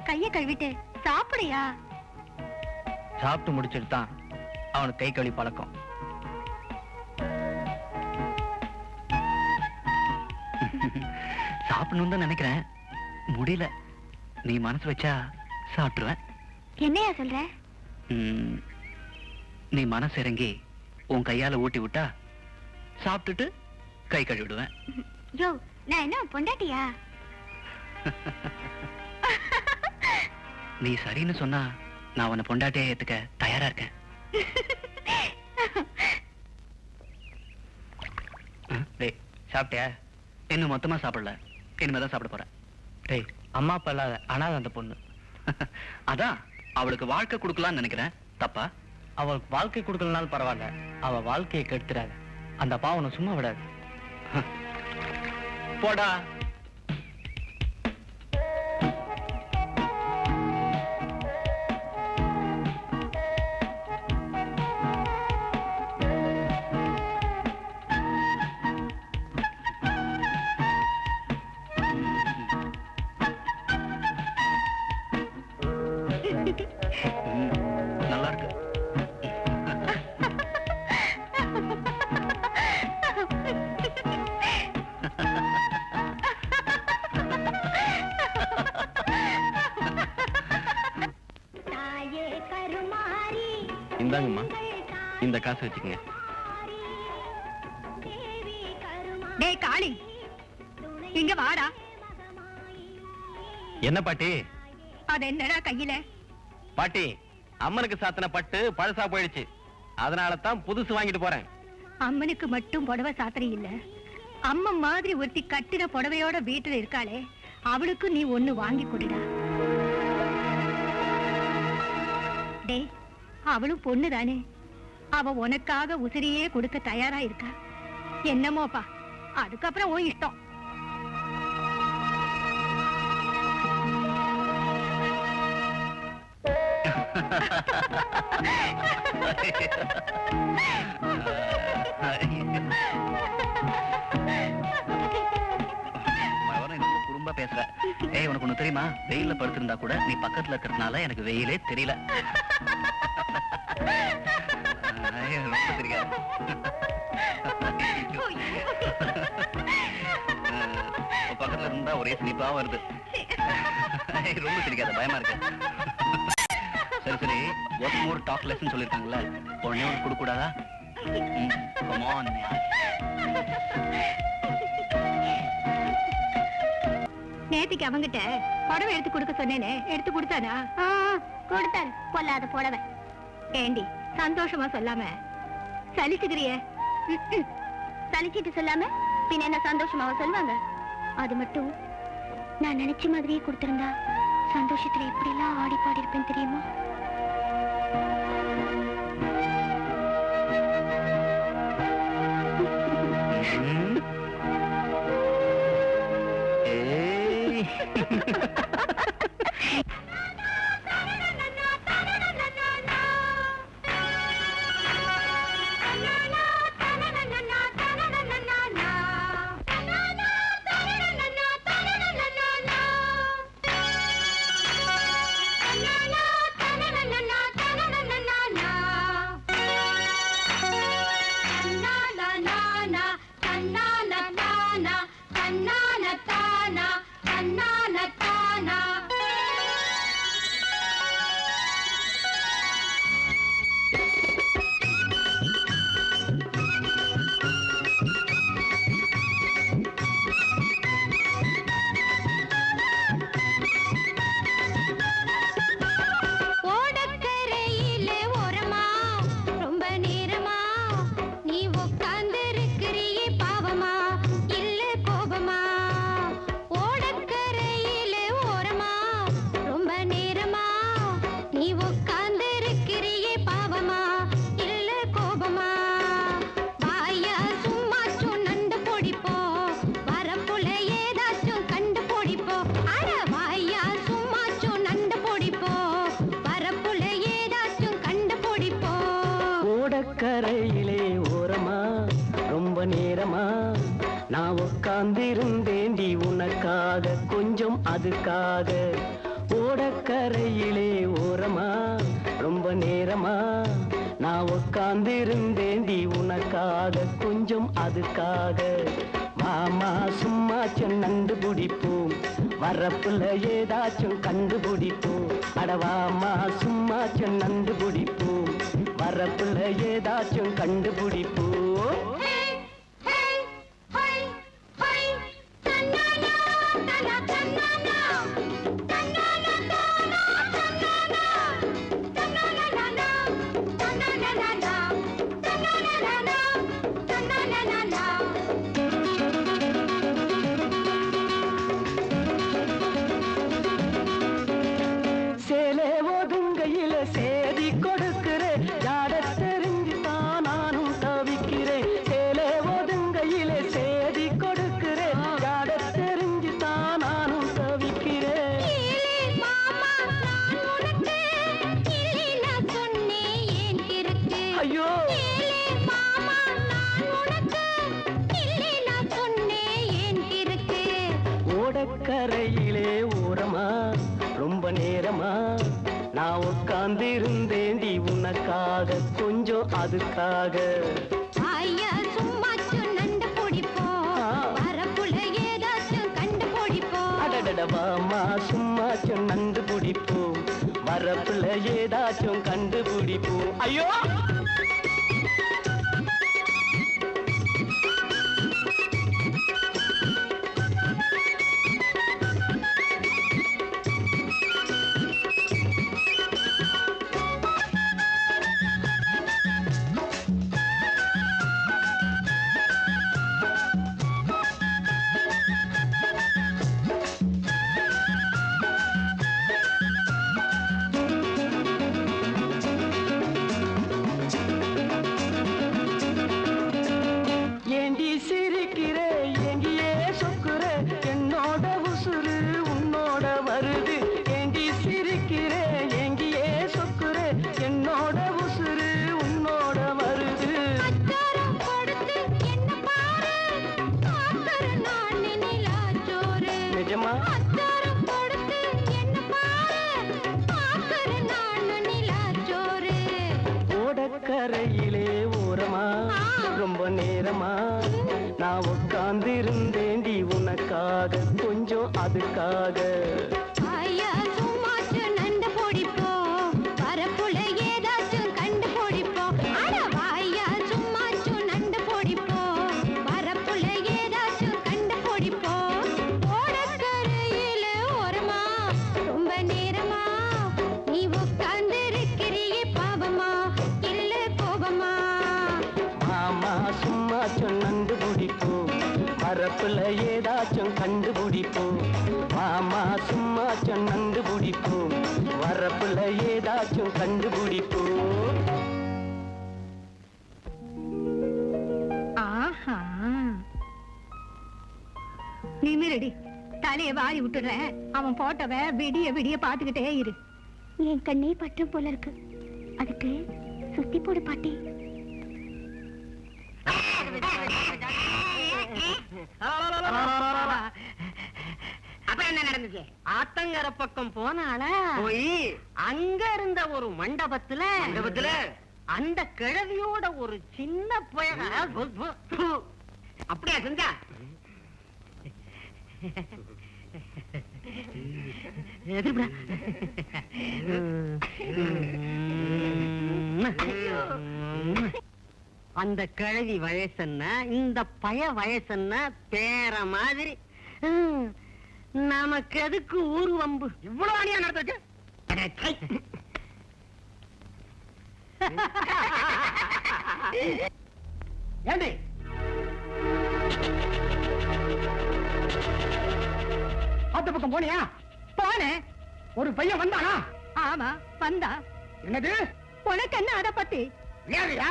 கைய கழுவிட்டு சாப்பிடையா? சாப்பிட்டு முடிச்சிட்டு தான் அவனுக்கு கை கழுவி பழக்கம். சாப்பிடணும்னு தான் நினைக்கிறேன், முடியல. நீ மனசு வச்சா சாப்பிட்டுருவேன். என்னையா சொல்ற? நீ மனசு இறங்கி உன் கையால ஊட்டி விட்டா சாப்பிட்டுட்டு கை கழுவிடுவேன். யோ, நான் என்ன பொண்டாட்டியா? நீ சரின்னு சொன்னா நான் உன்னை பொண்டாட்டியா ஏத்துக்க தயாரா இருக்கேன். டேய், சாப்பிட்டியா? இன்னும் மொத்தமா சாப்பிடல, இனிமேதான் சாப்பிட போறேன். டேய், அம்மா அப்பா இல்லாத அனாதை அந்த பொண்ணு. அதான் அவளுக்கு வாழ்க்கை கொடுக்கலாம்னு நினைக்கிறேன். தப்பா? அவளுக்கு வாழ்க்கை கொடுக்கலனாலும் பரவாயில்ல, அவ வாழ்க்கையை கெடுத்துறாத. அந்த பாவனை சும்மா விடாது. போடா. நல்லா இருக்கு. இந்தாங்கம்மா, இந்த காசு வச்சுக்கங்க. டேய் காளி, இங்க வாடா. என்ன பாட்டி? அது என்னடா கையில? பாட்டி, அம்மனுக்கு சாத்தின பட்டு பழசா போயிடுச்சு, அதனால தான் புதுசு வாங்கிட்டு போறேன். அம்மனுக்கு மட்டும் புடவை சாத்திரை இல்ல, அம்மா மாதிரி ஒருத்தி கட்டின புடவையோட வீட்டுல இருக்காளே, அவளுக்கு நீ ஒண்ணு வாங்கி கொடுடா. டே, அவளும் பொண்ணுதானே, அவ உனக்காக உசிரியே கொடுக்க தயாரா இருக்கா. என்னமோப்பா, அதுக்கப்புறம் உன் இஷ்டம். குறும்பா பேசுற. ஏய், உனக்கு ஒண்ணு தெரியுமா? வெயில்ல படுத்திருந்தா கூட நீ பக்கத்துல இருக்கிறதுனால எனக்கு வெயிலே தெரியல. ரொம்ப தெரியாது. பக்கத்துல இருந்தா ஒரே சிரிப்பா வருது. ரொம்ப தெரியாத, பயமா இருக்கு. சரி சரி, ஒன் மோர் டாக் லெசன் சொல்லிருக்காங்கல்ல, உடனே ஒன்று கொடுக்க கூடாதா? Come on. நேத்திக்கு அவங்கிட்ட புடவை எடுத்து கொடுக்க சொன்னேனே, எடுத்து கொடுத்தானா? கொடுத்தாரு. பொல்லாத புடவை. ஏண்டி சந்தோஷமா சொல்லாம சலிச்சுக்கிறிய? சலிச்சிட்டு சொல்லாம பின்ன என்ன சந்தோஷமாவ சொல்வாங்க? அது மட்டும் நான் நினைச்ச மாதிரியே கொடுத்திருந்தா சந்தோஷத்துல எப்படி எல்லாம் ஆடி பாடி இருப்பேன் தெரியுமா? கரையிலே ஓரமா ரொம்ப நேரமா நான் உட்கார்ந்திருந்தேண்டி உனக்காக கொஞ்சம் அதுக்காக. ஓடக்கரையிலே ஓரமா ரொம்ப நேரமா நான் உட்கார்ந்திருந்தேண்டி உனக்காக கொஞ்சம் அதுக்காக. மாமா சும்மா சொன்னண்டு பிடிப்போம், வரப்புல ஏதாச்சும் கண்டுபிடிப்போம். அடவாமா சும்மா சொன்னண்டு பிடிப்போம், வரப்புல ஏதாச்சும் கண்டுபிடிப்போம். சேலே ஒதுங்கையில சேதி கொடுக்கிறேன், ஜாட தெரிஞ்சு தான் நானும் தவிக்கிறேன். சேலே ஒதுங்கையில சேதி கொடுக்கிறேன், ஜாட தெரிஞ்சு தான் நானும் தவிக்கிறேன். ஐயோ ஓடக்கரையிலே ஓரமா ரொம்ப நேரமா நான் உட்கார்ந்திருந்தேண்டி உனக்காக கொஞ்சம் அதுக்காக. ஐயா சும்மா சொன்னண்டு பிடிப்போம், வரப்புல ஏதாச்சும் கண்டுபிடிப்போம். அடடடவாமா சும்மா சொன்னண்டு பிடிப்போம், வரப்புல ஏதாச்சும் கண்டுபிடிப்போம். ஐயோ வருது ஏண்டி சிரிக்கிறே எங்கியே சொக்குறே என்னோட உசுறு உன்னோட வருது நிஜமா ஓடக்கரையிலே ஓரமா ரொம்ப நேரமா நான் உட்கார்ந்து இருந்தேண்டி உனக்காக கொஞ்சம் அதுக்காக மரப்புல ஏதாச்சும் கண்டுபிடிப்போம் மாமா சும்மா சொன்னந்து பிடிப்போம் வரப்புல ஏதாச்சும் கண்டுபிடிப்போம். ஆஹா நிமிரடி தலைய வாரி விட்டுற அவன் போட்டவ விடிய விடிய பாத்துக்கிட்டே இரு. என் கண்ணே பற்றும் போல இருக்கு. அதுக்கு சுத்தி போடு பாட்டி. அப்ப என்ன நடந்துச்சு? ஆத்தங்கர பக்கம் போனால போய் அங்க இருந்த ஒரு மண்டபத்துல அந்த கிழவியோட ஒரு சின்ன பையன் அப்படியா செஞ்சா? அந்த கிழவி வயசுன்ன இந்த பய வயசுன்ன பேர மாதிரி நமக்கு எதுக்கு ஊரு வம்பு? இவ்வளவு அணியா நடந்துச்சு. ஏண்டி ஆத்து பக்கம் போனியா? போனேன். ஒரு பையன் வந்தானா? ஆமா வந்தா. என்னது? உனக்கு என்ன அத பத்தி? ஏறியா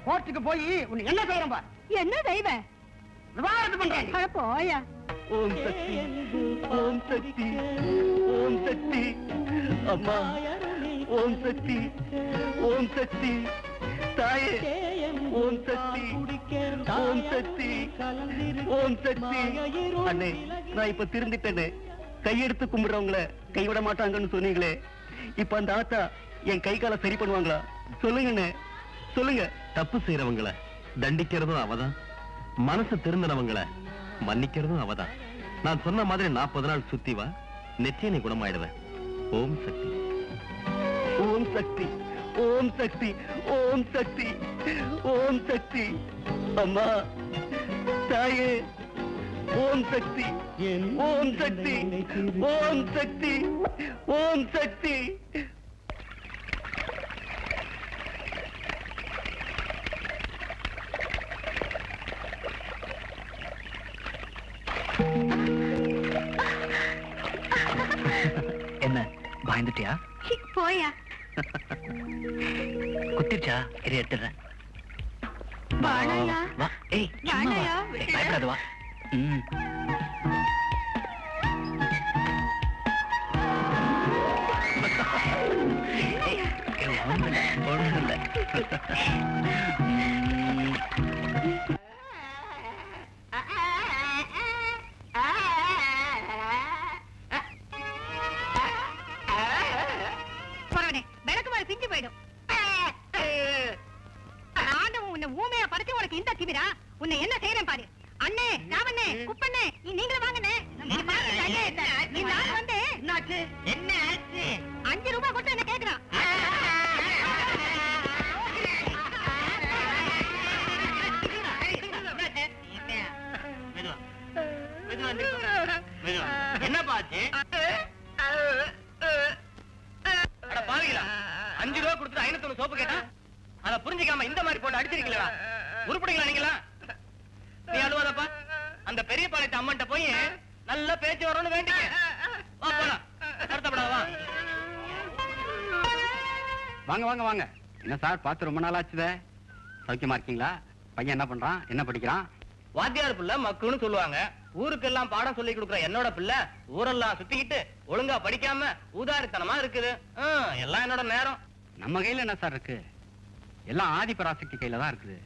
கோர்ட்டுக்கு போய் உன்னை என்ன செய்யறோம் பார். என்ன தெய்வ விவாதத்து பண்றேன். போயா. ஓம் சக்தி ஓம் சக்தி ஓம் சக்தி அம்மா ஓம் சக்தி ஓம் சக்தி தாயே ஓம் சக்தி ஓம் சக்தி ஓம் சக்தி. அண்ணே நான் இப்ப திருந்திட்டேனே. கையெடுத்து கும்பிடுறவங்கள கைவிட மாட்டாங்கன்னு சொன்னீங்களே, இப்ப அந்த ஆத்தா என் கை காலை சரி பண்ணுவாங்களா? சொல்லுங்கண்ணே சொல்லுங்க. தப்பு செய்யறவங்கள தண்டிக்கிறதும் அவதான், மனசு திருந்தினவங்கள மன்னிக்கிறதும் அவதான். நான் சொன்ன மாதிரி 40 நாள் சுத்தி வா, நெற்றியை குணமாயிடுவேன். ஓம் சக்தி ஓம் சக்தி ஓம் சக்தி ஓம் சக்தி ஓம் சக்தி அம்மா தாயே ஓம் சக்தி ஓம் சக்தி ஓம் சக்தி ஓம் சக்தி. என்ன பயந்துட்டியா? போயா. குத்திருச்சா? இரு எடுத்துடுறேன். வாழையா? வா. ஏய் சும்மா வா. வாழையா? பயப்படாத வா. ஒண்ணும் இல்ல. விளக்கு மேல பிஞ்சு போயிடும். ஆண்டவன் உன்னை ஊமையா படைச்சு உனக்கு இந்த திமிரா? உன்னை என்ன செய்யறேன் பாரு. அண்ணே ராவண்ணே குப்பண்ணே நீங்களும் வாங்கண்ணே. நீ நான் வந்து என்ன 5 ரூபாய் கொண்டு என்ன கேக்குறான். என்ன பாச்சு? 5 ரூபா கொடுத்து 501 சோப்பு கேட்டா அத புரிஞ்சுக்காம இந்த மாதிரி போட்டு அடிச்சிருக்கீங்களா? உருப்படிங்களா நீங்களா? நீ அழுவாதப்பா. அந்த பெரிய பாளையத்து அம்மன்ட்ட போய் நல்ல பேச்சு வரும்னு வேண்டிக்க. வா போலாம். வருத்தப்படாத வா. வாங்க வாங்க வாங்க. என்ன சார் பார்த்து ரொம்ப நாள் ஆச்சுதே. சௌக்கியமா இருக்கீங்களா? பையன் என்ன பண்றான்? என்ன படிக்கிறான்? வாத்தியார் புள்ள மக்குன்னு சொல்லுவாங்க. ஊருக்கெல்லாம் பாடம் சொல்லி கொடுக்குற என்னோட பிள்ளை ஊரெல்லாம் சுத்திக்கிட்டு ஒழுங்கா படிக்காம ஊதாரித்தனமா இருக்குது. எல்லாம் என்னோட நேரம். நம்ம கையில என்ன சார் இருக்கு? எல்லாம் ஆதிபராசக்தி கையில தான் இருக்குது.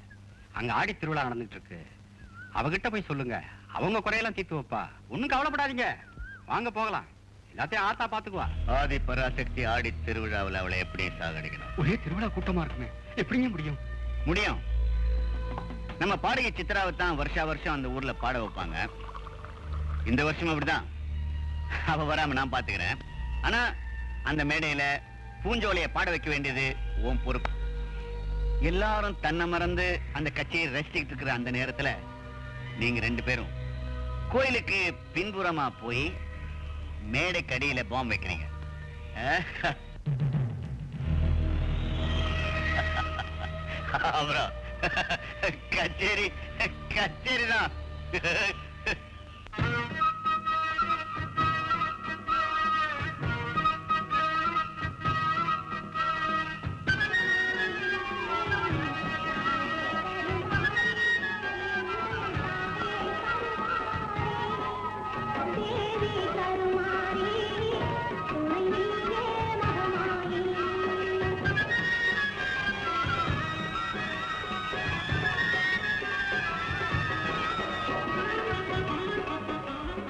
அங்க ஆடி திருவிழா நடந்துட்டு இருக்கு. அவகிட்ட போய் சொல்லுங்க, அவங்க குறையெல்லாம் தீர்த்து வைப்பா. ஒண்ணும் கவலைப்படாதீங்க, வாங்க போகலாம். எல்லாத்தையும் ஆத்தா பாத்துக்குவா. ஆதி பராசக்தி ஆடி திருவிழாவில் அவளை எப்படி சாகடிக்கணும்? ஒரே திருவிழா கூட்டமா இருக்குமே, எப்படிங்க முடியும்? முடியும். நம்ம பாடகி சித்ராவை தான் வருஷா வருஷம் அந்த ஊர்ல பாட வைப்பாங்க. இந்த வருஷம் அப்படிதான். அவ வராம நான் பாத்துக்கிறேன். ஆனா அந்த மேடையில பூஞ்சோலைய பாட வைக்க வேண்டியது உன் பொறுப்பு. எல்லாரும் தன்னை மறந்து அந்த கட்சியை ரசிச்சுட்டு இருக்கிற அந்த நேரத்துல நீங்க 2 பேரும் கோயிலுக்கு பின்புறமா போய் மேடைக்கு அடியில பாம்பு வைக்கிறீங்க. அப்புறம் கச்சேரி கச்சேரிதான்.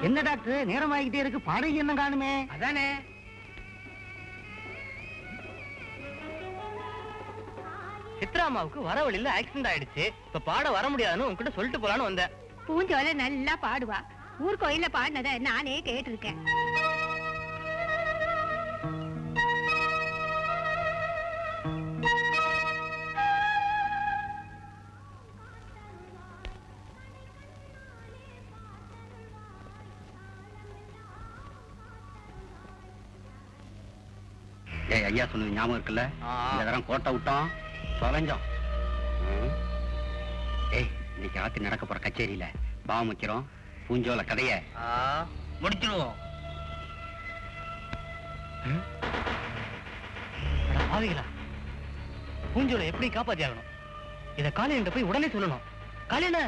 என்ன டாக்டர் நேரம் ஆகிட்டே இருக்கு, பாடகி என்ன காணுமே? அதானே சித்ராமாவுக்கு வர வழியில ஆக்சிடென்ட் ஆயிடுச்சு. இப்ப பாட வர முடியாதுன்னு உன்கிட்ட சொல்லிட்டு போலான்னு வந்தேன். பூஞ்சோலை நல்லா பாடுவா. ஊர் கோயில்ல பாடினத நானே கேட்டிருக்கேன். ஏய், ஐயா சொன்னது ஞாபகம் இருக்குல்ல? இந்த தரம் கோட்டை விட்டோம், தொலைஞ்சோம். ஏய், இன்னைக்கு ராத்திரி நடக்க போற கச்சேரியில பாவம் வைக்கிறோம். பூஞ்சோல கதைய முடிச்சிருவோம். பாவிகளா, பூஞ்சோலை எப்படி காப்பாத்தி ஆகணும்? இத காலையில போய் உடனே சொல்லணும். காலையில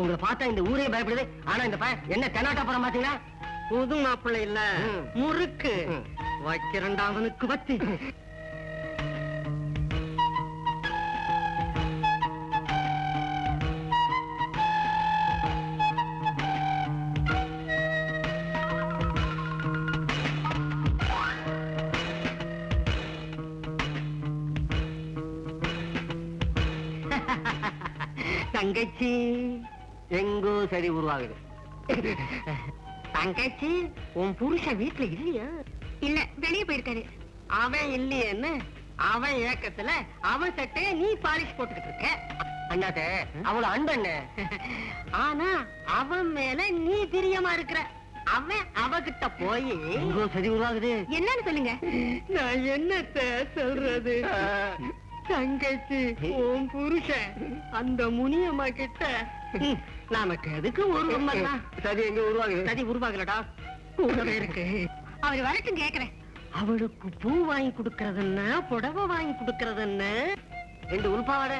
உங்களை பார்த்தா இந்த ஊரே பயப்படுது. ஆனா இந்த பையன் என்ன தென்னாட்டா போற பாத்தீங்களா? புது மாப்பிள்ளை இல்ல, முறுக்கு வைக்கிறண்டாவனுக்கு பத்தி. தங்கச்சி எங்கோ சரி உருவாகுது. தங்கச்சி உன் புருஷன் வீட்டுல இல்லையா? இல்ல, வெளியே போயிருக்காரு. அவன் இல்லையேன்னு அவன் ஏக்கத்துல அவன் சட்டைய நீ பாலிஷ் போட்டுக்கிட்டு இருக்க. அண்ணாத்த அவள அன்பண்ண. ஆனா அவன் மேல நீ பிரியமா இருக்கிற. அவன் அவகிட்ட போய் சரி உருவாகுது. என்னன்னு சொல்லுங்க. நான் என்னத்த சொல்றது? தங்கச்சி உன் புருஷன் அந்த முனியம்மா கிட்ட நமக்கு எதுக்கு ஒரு சரி எங்க உருவாகுது? சரி உருவாகலடா, கூடவே இருக்கு. அவர் வரட்டும் கேக்குறேன். அவளுக்கு பூ வாங்கி கொடுக்கறதுன்னா புடவை வாங்கி கொடுக்கறதுன்னு ரெண்டு உள்பாவாட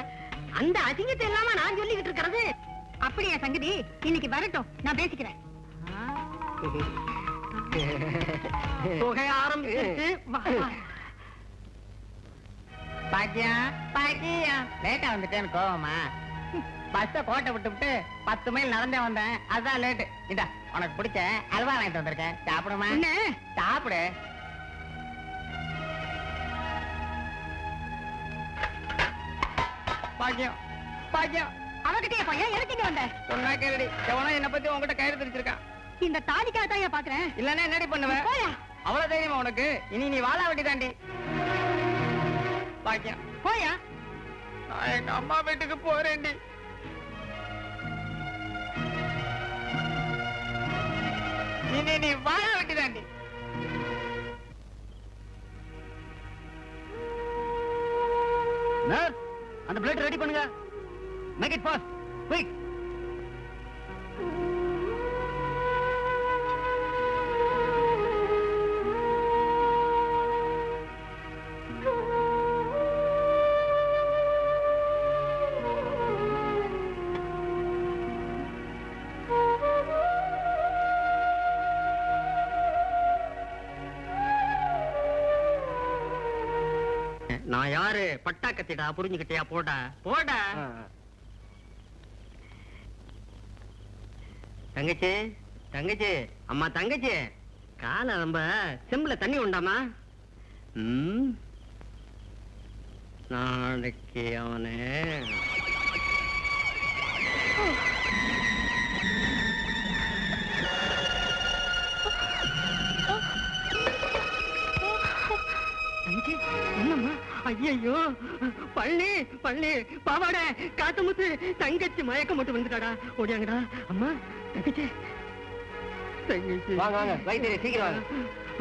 அந்த அதிகத்தை இல்லாம நான் சொல்லிக்கிட்டு இருக்கிறது. அப்படியா சங்கதி? இன்னைக்கு வரட்டும், நான் பேசிக்கிறேன். புகை ஆரம்பிச்சு பாக்கியா பாக்கியா லேட்டா வந்துட்டேன்னு கோவமா? பஸ்ஸ கோட்டை விட்டு 10 மைல் நடந்தே வந்தேன், அதான் லேட்டு. இதா உனக்கு பிடிச்ச அல்வா வாங்கிட்டு வந்திருக்கேன், சாப்பிடுமா? சாப்பிடு. பாக்கியம் பாக்கியம் அவகிட்டே பையன் எதுக்கு வந்த? சொன்னா கேளுடி, எவனோ என்ன பத்தி உங்ககிட்ட கயிறு தெரிச்சிருக்கான். இந்த தாலிக்காக தான் பாக்குறேன். இல்லன்னா என்னடி பண்ணுவேன்? அவ்வளவு தைரியமா உனக்கு? இனி நீ வாழா வெட்டி தாண்டி. பாக்கியம் போயா? நான் எங்க அம்மா வீட்டுக்கு போறேன்டி. இனி நீ வாழா வெட்டி தாண்டி. அந்த பிளேட் ரெடி பண்ணுங்க. Make it fast quick. நான் யாரு பட்டா கத்திடா புரிஞ்சுக்கிட்டியா? போடா போடா. தங்கச்சி தங்கச்சி அம்மா தங்கச்சி காலை ரொம்ப செம்புல தண்ணி உண்டாமா? நாளைக்கு அவனே என்னம்மா? ஐயோ பள்ளி பள்ளி பாவாட காத்து முத்து தங்கச்சி மயக்கம் மட்டும் வந்துட்டாடா. ஓடியாங்கடா. அம்மா தங்கச்சி தங்கச்சி வாங்க வாங்க வைத்தியரே சீக்கிரம் வாங்க.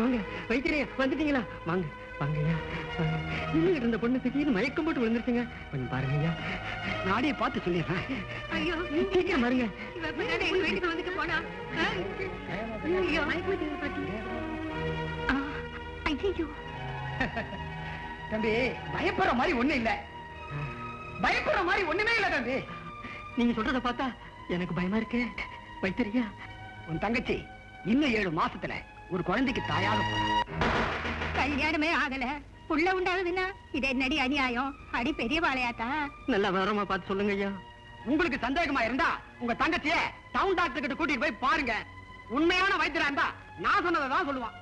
வாங்க வைத்தியரே வந்துட்டீங்களா? வாங்க வாங்கய்யா வாங்க. இன்னும் இருந்த பொண்ணு திடீர்னு மயக்கம் போட்டு விழுந்துருச்சுங்க. கொஞ்சம் பாருங்கய்யா. நாடியை பார்த்து சொல்லிடுறேன். ஐயோ சீக்கிரம் பாருங்க. எங்க வீட்டுக்கு வந்துட்டு போனா. ஐயோ ஐயோ தம்பி பயப்படுற மாதிரி ஒண்ணு இல்ல. பயப்படுற மாதிரி ஒண்ணுமே இல்ல தம்பி. நீங்க சொல்றத பார்த்தா எனக்கு பயமா இருக்கு. வைத்தியரையா உன் தங்கச்சி இன்னும் 7 மாசத்துல ஒரு குழந்தைக்கு தாயாக போறா. கல்யாணமே ஆகல புள்ள உண்டாகுதுன்னா இது என்னடி அநியாயம்? அடி பெரிய வாழையாத்தா. நல்ல விவரமா பார்த்து சொல்லுங்க ஐயா. உங்களுக்கு சந்தேகமா இருந்தா உங்க தங்கச்சிய டவுன் டாக்டர் கிட்ட கூட்டிட்டு போய் பாருங்க. உண்மையான வைத்தியரா இருந்தா நான் சொன்னதான் சொல்லுவான்.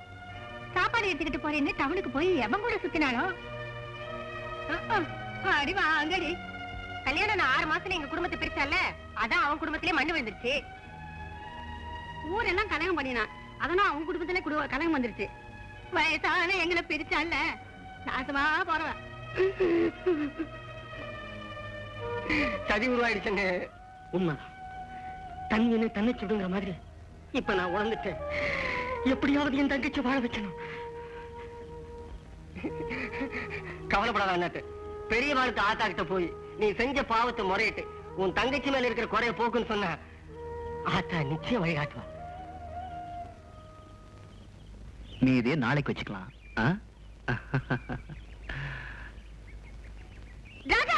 சாப்பாடு எடுத்துக்கிட்டு போறேன்னு டவுனுக்கு போய் எவன் கூட சுத்தினாலும் அடி வாங்கடி. கல்யாணம் 6 மாசத்துல எங்க குடும்பத்தை பிரிச்சால, அதான் அவன் குடும்பத்திலே மண்ணு விழுந்துருச்சு. ஊரெல்லாம் கலகம் பண்ணினான், அதனால அவன் குடும்பத்திலே கலகம் வந்துருச்சு. வயசான எங்களை பிரிச்சால, நாசமா போறவன். சதி உருவாயிடுச்சுங்க. உண்மை தண்ணின்னு தன்னை சுடுங்கிற மாதிரி இப்ப நான் உணர்ந்துட்டேன். எப்படியாவது என் தங்கச்சி வாழ வைக்கணும். கவலைப்படாத அண்ணாட்டு. பெரிய வாழ்க்கை ஆத்தா கிட்ட போய் நீ செஞ்ச பாவத்தை முறையிட்டு உன் தங்கச்சி மேல இருக்கிற குறைய போக்குன்னு சொன்ன ஆத்தா நிச்சயம் வழிகாட்டுவா. நீ இதே நாளைக்கு வச்சுக்கலாம். ராஜா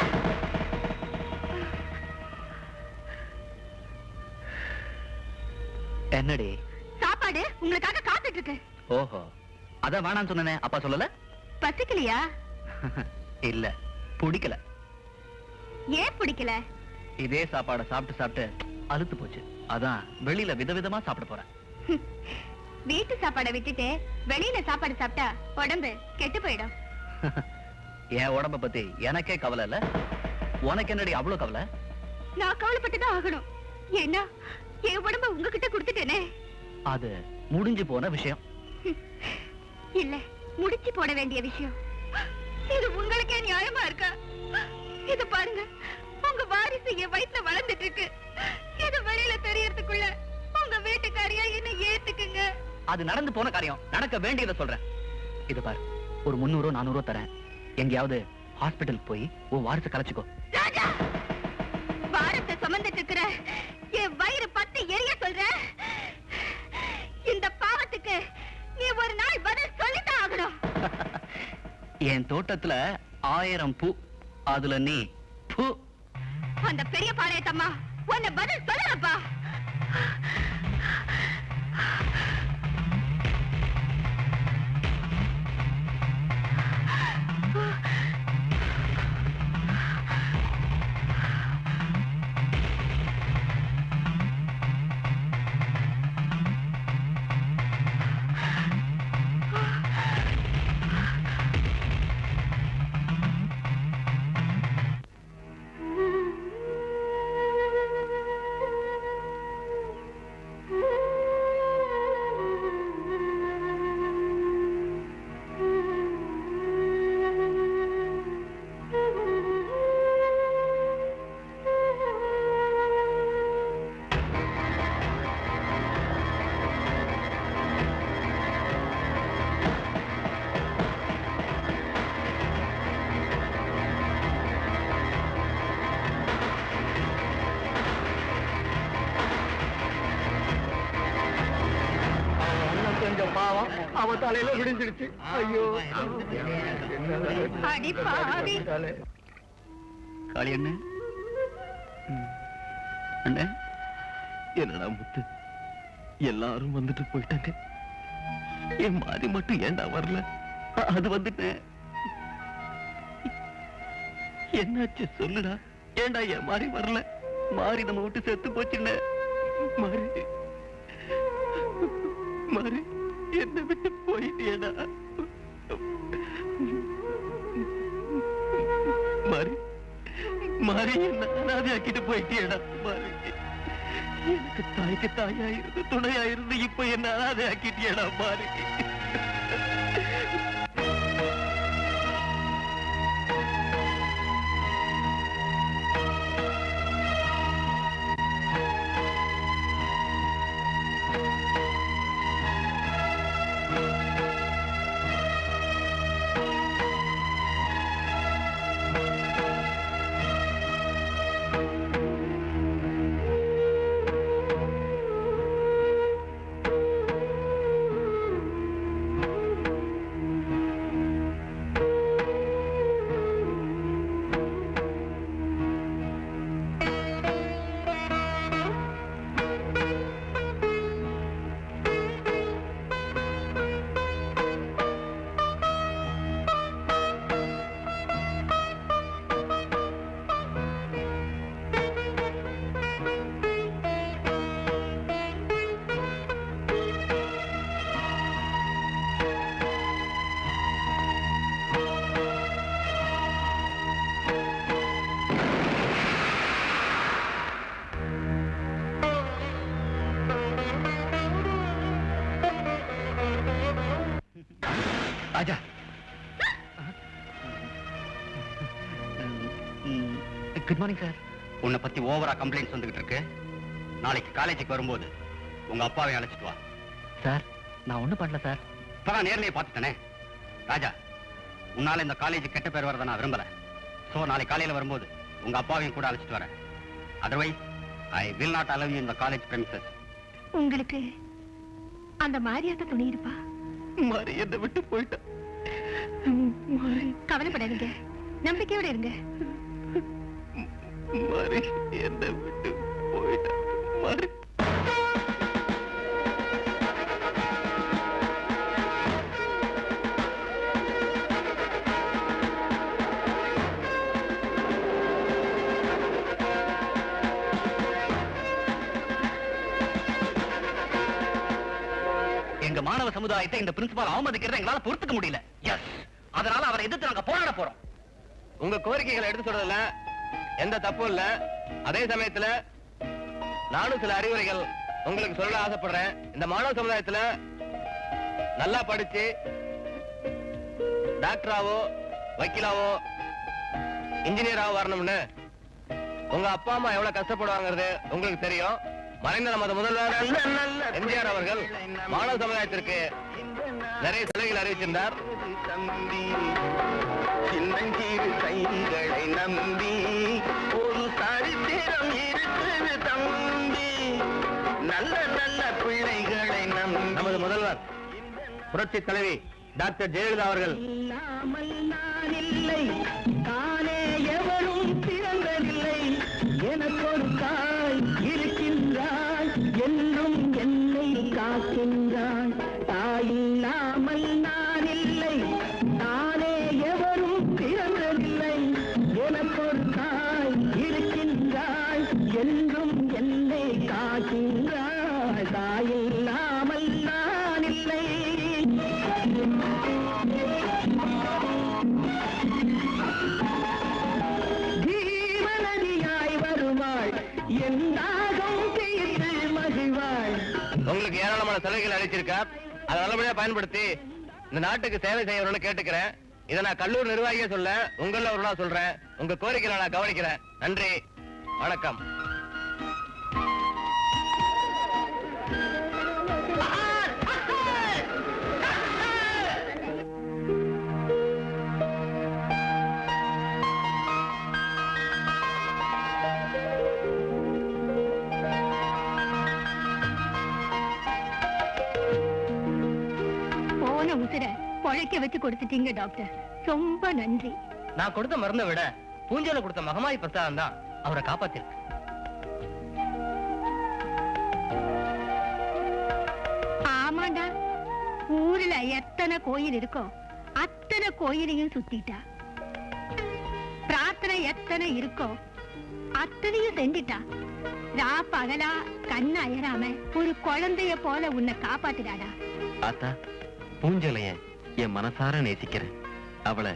என்னடி சாப்பாடு உங்களுக்காக காத்துட்டு இருக்கு. ஓஹோ அத வேணான்னு சொன்னனே, அப்பா சொல்லல? பசிக்கலையா? இல்ல பிடிக்கல. ஏன் பிடிக்கல? இதே சாப்பாட சாப்பிட்டு சாப்பிட்டு அலுத்து போச்சு. அதான் வெளியில விதவிதமா சாப்பிட போறேன். வீட்டு சாப்பாடை விட்டுட்டு வெளியில சாப்பாடு சாப்பிட்டா உடம்பு கெட்டு போயிடும். என் உடம்ப பத்தி எனக்கே கவலை இல்ல, உனக்கு என்னடி அவ்வளவு கவலை? நான் கவலைப்பட்டுதான் ஆகணும். ஏன்னா என் உடம்ப உங்ககிட்ட கொடுத்துட்டேனே. அது முடிஞ்சு போன விஷயம். இல்ல, முடிச்சு போட வேண்டிய விஷயம். இது உங்களுக்கே நியாயமா இருக்கா? இது பாருங்க, உங்க வாரிசு என் வயித்துல வளர்ந்துட்டு இருக்கு. இது வெளியில தெரியறதுக்குள்ள உங்க வீட்டுக்காரியா என்ன ஏத்துக்குங்க. அது நடந்து போன காரியம், நடக்க வேண்டியதை சொல்றேன். இது பாரு, ஒரு 300-400 தரேன். எங்கேயாவது ஹாஸ்பிட்டலுக்கு போய் உன் வாரிசு கலைச்சுக்கோ. ராஜா, வாரத்தை சுமந்துட்டு இருக்கிற என் வயிறு பத்தி எரிய சொல்ற. இந்த பாவத்துக்கு நீ ஒரு நாள் பதில் சொல்லித்தான் ஆகணும். என் தோட்டத்துல 1000 பூ, அதுல நீ பூ. அந்த பெரிய பாளையத்தம்மா உன்னை பதில் சொல்லலப்பா. அவ தலையில விடிஞ்சிடுச்சு. ஐயோ அடி பாவி. காளி அண்ணே, அண்ணே, என்னடா முத்து, எல்லாரும் வந்துட்டு போயிட்டாங்க, என் மாறி மட்டும் ஏண்டா வரல? அது வந்துட்டேன். என்னாச்சு சொல்லுடா, ஏண்டா என் மாறி வரல? மாறி நம்ம விட்டு செத்து போச்சுண்ணே. மாறி மாறி என்ன விட்டு போயிட்டியடா. மாறி மாறி என்ன அனாதையாக்கிட்டு போயிட்டியடா. மாறி எனக்கு தாய்க்கு தாயாயிருந்து துணையாயிருந்து இப்ப என்ன அனாதையாக்கிட்டியடா. மாறி ராஜா, குட் மார்னிங் சார். உன்னை பத்தி ஓவரா கம்ப்ளைண்ட்ஸ் வந்துகிட்டு இருக்கு. நாளைக்கு காலேஜுக்கு வரும்போது உங்க அப்பாவை அழைச்சிட்டு வா. சார், நான் ஒண்ணும் பண்ணல சார். இப்பதான் நேர்லயே பார்த்துட்டேனே. ராஜா, உன்னால இந்த காலேஜ் கெட்ட பேர் வரதை நான் விரும்பல. சோ நாளைக்கு காலையில வரும்போது உங்க அப்பாவையும் கூட அழைச்சிட்டு வரேன். Otherwise I will not allow you in the college premises. உங்களுக்கு அந்த மாரியாத்த துணி இருப்பா? மாறி என்ன விட்டு போயிட்டா. கவலைப்படாதீங்க, நம்பிக்கையோட இருங்க. மாறி என்ன விட்டு போயிட்டா. மாறி எங்க மாணவ சமுதாயத்தை இந்த பிரின்சிபால் அவமதிக்கிறத எங்களால பொறுத்துக்க முடியல. எஸ், அதனால அவரை எதிர்த்து நாங்க போராட போறோம். உங்க கோரிக்கைகளை எடுத்து சொல்றதுல எந்த தப்பும் இல்ல. அதே சமயத்துல நானும் சில அறிவுரைகள் உங்களுக்கு சொல்ல ஆசைப்படுறேன். இந்த மாணவ சமுதாயத்துல நல்லா படிச்சு டாக்டராவோ வக்கீலாவோ இன்ஜினியராவோ வரணும்னு உங்க அப்பா அம்மா எவ்வளவு கஷ்டப்படுவாங்கிறது உங்களுக்கு தெரியும். மறைந்த நமது முதல்வர் எம்ஜிஆர் அவர்கள் மாணவ சமுதாயத்திற்கு நிறைய சலுகைகள் அறிவிச்சிருந்தார். சின்னஞ்சிறு கைகளை நம்பி ஒரு சரித்திரம் இருக்குது தம்பி. நல்ல நல்ல பிள்ளைகளை நம்பி நமது முதல்வர் புரட்சி தலைவி டாக்டர் ஜெயலலிதா அவர்கள் இல்லாமல் நான் இல்லை, தானே எவரும் பிறந்ததில்லை, எனக்கு ஒரு தாய் இருக்கின்றாள், என்றும் என்னை காக்கின்றாள். தாயில்லாமல் நான் இல்லை, தானே எவரும் பிறந்ததில்லை, எனக்கு ஒரு தாய் இருக்கின்றாள், என்றும் என்னை காக்கின்றாள். தாயில்லாமல் நான் இல்லை. ஜீவநதியாய் வருவாள், என் தாகம் தீர்த்து மகிழ்வாள். உங்களுக்கு ஏராளமான சலுகைகள் அளிச்சிருக்கார். அதை நல்லபடியா பயன்படுத்தி இந்த நாட்டுக்கு சேவை செய்யணும்னு கேட்டுக்கிறேன். இதை நான் கல்லூரி நிர்வாகியே சொல்ல, உங்கள ஒரு நாள் சொல்றேன். உங்க கோரிக்கைகளை நான் கவனிக்கிறேன். நன்றி, வணக்கம். பொழைக்க வச்சு கொடுத்துட்டீங்க டாக்டர். ரொம்ப நன்றி. நான் கொடுத்த மருந்தை விட பூஞ்சையில கொடுத்த மகமாயி பிரசாதம் தான் அவரை காப்பாத்திருக்கு. ஆமாண்டா, ஊர்ல எத்தனை கோயில் இருக்கோ அத்தனை கோயிலையும் சுத்திட்டா. பிரார்த்தனை எத்தனை இருக்கோ அத்தனையும் செஞ்சிட்டா. ரா பகலா கண்ணு அயராம ஒரு குழந்தைய போல உன்னை காப்பாத்திடாடா. ஆத்தா, பூஞ்சலைய என் மனசார நேசிக்கிறேன். அவளை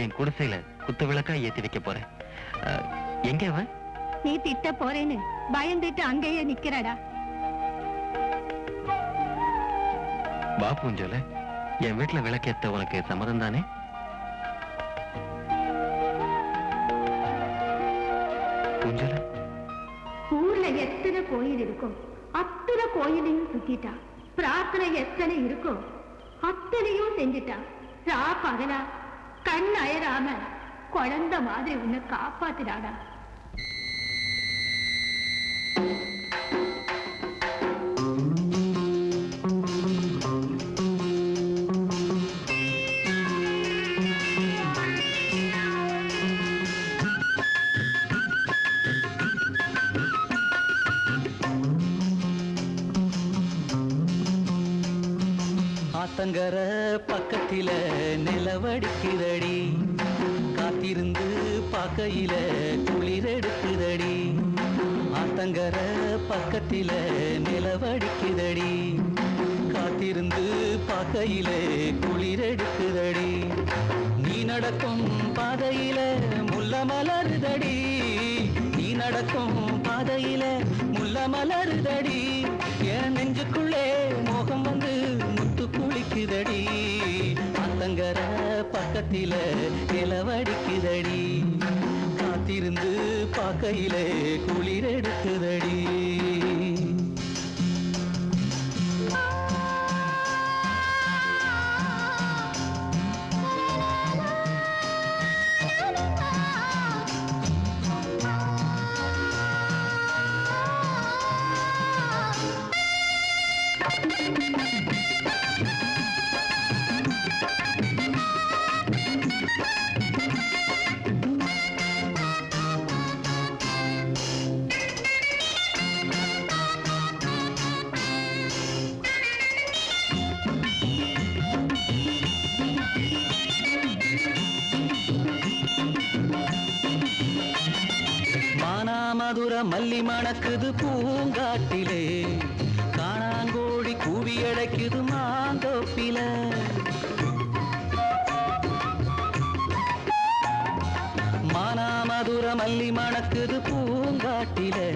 என் குடிசையில குத்து விளக்கா ஏத்தி வைக்க போறேன். எங்க அவன்? நீ திட்ட போறேன்னு பயந்துட்டு அங்கேயே நிக்கிறாடா. வா பூஞ்சோல, என் வீட்டுல விளக்கேத்த உனக்கு சம்மதம் தானே? பூஞ்சோல, ஊர்ல எத்தனை கோயில் இருக்கோ அத்தனை கோயிலையும் சுத்திட்டா. பிரார்த்தனை எத்தனை இருக்கோ அத்தனையும் செஞ்சுட்டா. ரா பகலா கண் அயராம குழந்தை மாதிரி உன்னை காப்பாத்திடாடா. ஆத்தங்கர பக்கத்தில நிலவடிக்கிறடி, காத்திருந்து பார்க்கையில குளிர் எடுக்குதடி. ஆத்தங்கர பக்கத்தில நிலவடிக்கிறடி, காத்திருந்து பார்க்கையில குளிர் எடுக்குதடி. நீ நடக்கும் பாதையில முல்ல மலருதடி, நீ நடக்கும் பாதையில முல்ல மலருதடி. என் நெஞ்சுக்குள்ளே மோகம் வந்து முத்து குளிக்குதடி. ஆத்தங்கர பக்கத்தில நிலவடிக்குதடி, காத்திருந்து பார்க்கையிலே குளிர் எடுக்குதடி. மதுர மல்லி மணக்குது பூங்காட்டிலே, காணாங்கோழி கூவி அழைக்குது மாந்தோப்பில. மானாமதுர மல்லி மணக்குது பூங்காட்டிலே,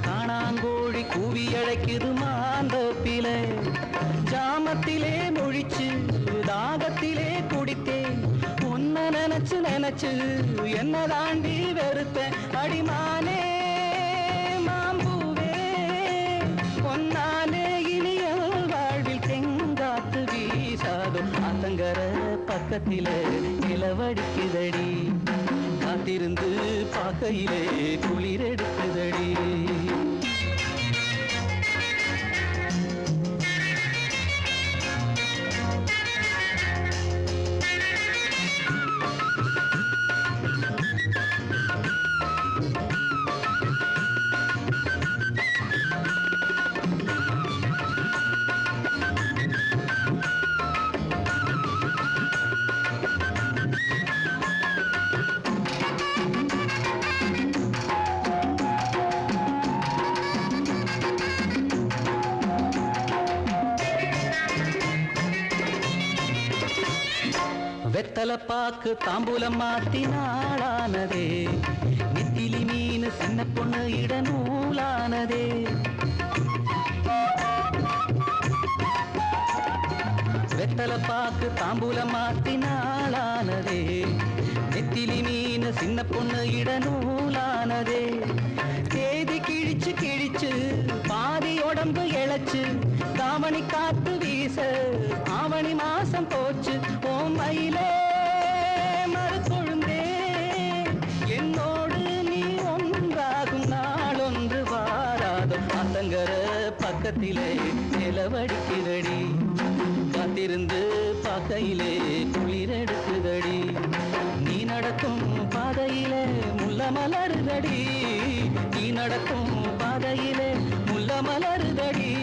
காணாங்கோழி கூவி அழைக்குது மாந்தோப்பில. ஜாமத்திலே மொழிச்சு தாகத்திலே குடித்தேன், உன்னை நினைச்சு நினைச்சு என்ன தாண்டி வெறுத்தேன். அடிமானே மாம்பூவே, பொன்னாலே இனிய வாழ்வில் தெங்காத்து வீசாதோ. ஆத்தங்கர பக்கத்திலே நிலவடிக்குதடி, காத்திருந்து பார்க்கையிலே குளிர் எடுக்குதடி. வெத்தல பாக்கு தாம்பூலம் மாத்தி நாளானதே, நெத்திலி மீன் சின்ன பொண்ணு இட நூலானதே. வெத்தல பாக்கு தாம்பூலம் மாத்தி நாளானதே, நெத்திலி மீன் சின்ன பொண்ணு இட நூலானதே. தேதி கிழிச்சு கிழிச்சு பாதி உடம்பு இழைச்சு, தாவணி காத்து வீச ஆவணி மாசம் போச்சு. ஓம் மயிலே மறுக்கொழுந்தே, என்னோடு நீ ஒன்றாகும் நாள் ஒன்று வாராதோ. ஆத்தங்கர பக்கத்திலே நிலவடிக்கிறடி, காத்தி கண்டிருந்து பார்க்கையிலே குளிரெடுக்குதடி நீ நடக்கும் பாதையிலே முள்ள மலருதடி நீ நடக்கும் பாதையிலே முள்ள மலருதடி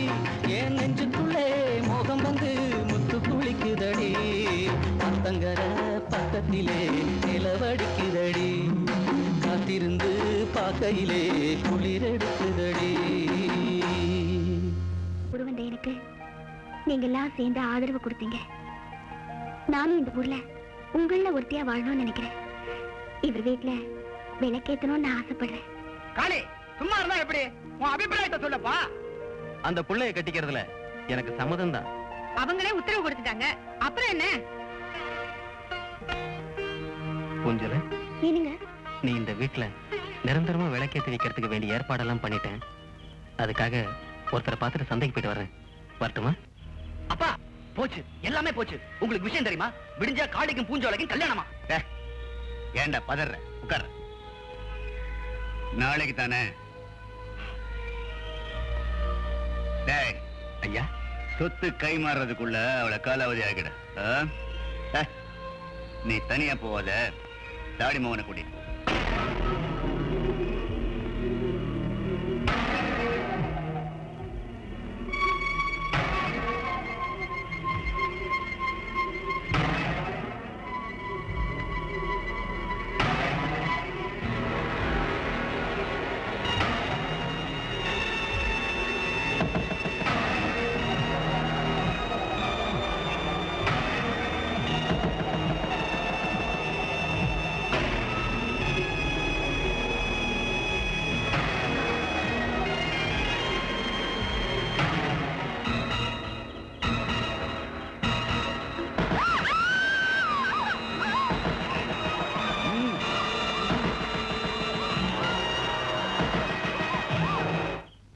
என் நெஞ்சுக்குள்ளே மோகம் வந்து முத்து குளிக்குதடி அத்தங்கர பக்கத்திலே நிலவடிக்குதடி காத்திருந்து பார்க்கையிலே குளிரெடுக்குதடி உருவந்த எனக்கு நீங்க எல்லாம் சேர்ந்து ஆதரவு கொடுத்தீங்க. நானும் இந்த ஊர்ல உங்கள ஒருத்தியா வாழணும்னு நினைக்கிறேன். இவர் வீட்டுல விளக்கேத்தணும்னு ஆசைப்படுறேன். காளி சும்மா இருந்தா எப்படி? உன் அபிப்பிராயத்தை சொல்லப்பா. அந்த புள்ளைய கட்டிக்கிறதுல எனக்கு சம்மதம் தான். அவங்களே உத்தரவு கொடுத்துட்டாங்க, அப்புறம் என்ன? பூஞ்சோலை, ஏனுங்க? நீ இந்த வீட்டுல நிரந்தரமா விளக்கேற்றி வைக்கிறதுக்கு வேண்டிய ஏற்பாடெல்லாம் பண்ணிட்டேன். அதுக்காக ஒருத்தரை பார்த்துட்டு சந்தைக்கு போயிட்டு வர்றேன். வரட்டுமா? அப்பா போச்சு, எல்லாமே போச்சு. உங்களுக்கு விஷயம் தெரியுமா? விடிஞ்சா காளிக்கும் பூஞ்சோலைக்கும் கல்யாணமா? ஏண்டா பதற? உட்கார. நாளைக்கு தானே? டேய் ஐயா, சொத்து கை மாறுறதுக்குள்ள அவளை காலாவதி ஆகிட. நீ தனியா போவாத, தாடி மகனை கூட்டிட்டு போ.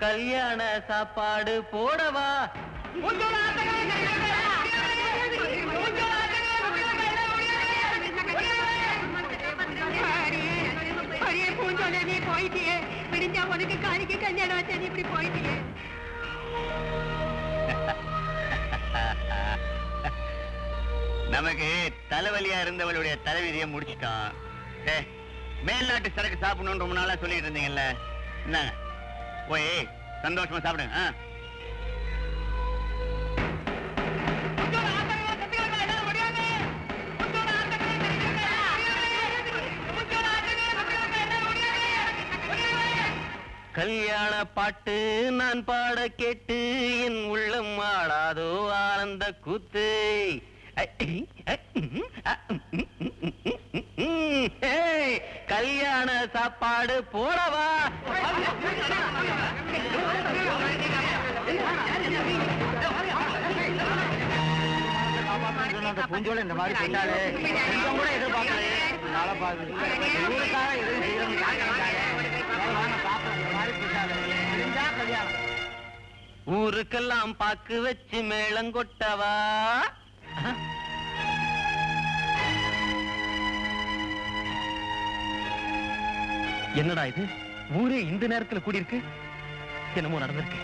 கல்யாண சாப்பாடு போடவா? பூஞ்சோலை நீ போயிட்டியே, விடிஞ்சா உனக்கு காளிக்கு கல்யாணம் வச்சா நீ இப்படி போயிட்டியே. நமக்கு தலைவலியா இருந்தவளுடைய தலைவிதியை முடிச்சுட்டான். மேல்நாட்டு சரக்கு சாப்பிடணும்னு ரொம்ப நாளா சொல்லிட்டு இருந்தீங்கல்ல, என்னங்க போய் சந்தோஷமா சாப்பிடுங்க. கல்யாண பாட்டு நான் பாட கேட்டு என் உள்ளம் ஆடாதோ ஆனந்த கூத்து. கல்யாண சாப்பாடு போடவா? பூஞ்சோலை இந்த மாதிரி பண்ணாலே கொஞ்சம் கூட எதிர்பார்க்கல. ஊருக்கெல்லாம் பாக்கு வச்சு மேளங்கொட்டவா? என்னடா இது? ஊரே இந்த நேரத்துல கூடியிருக்கு. என்னமோ நடந்திருக்கு.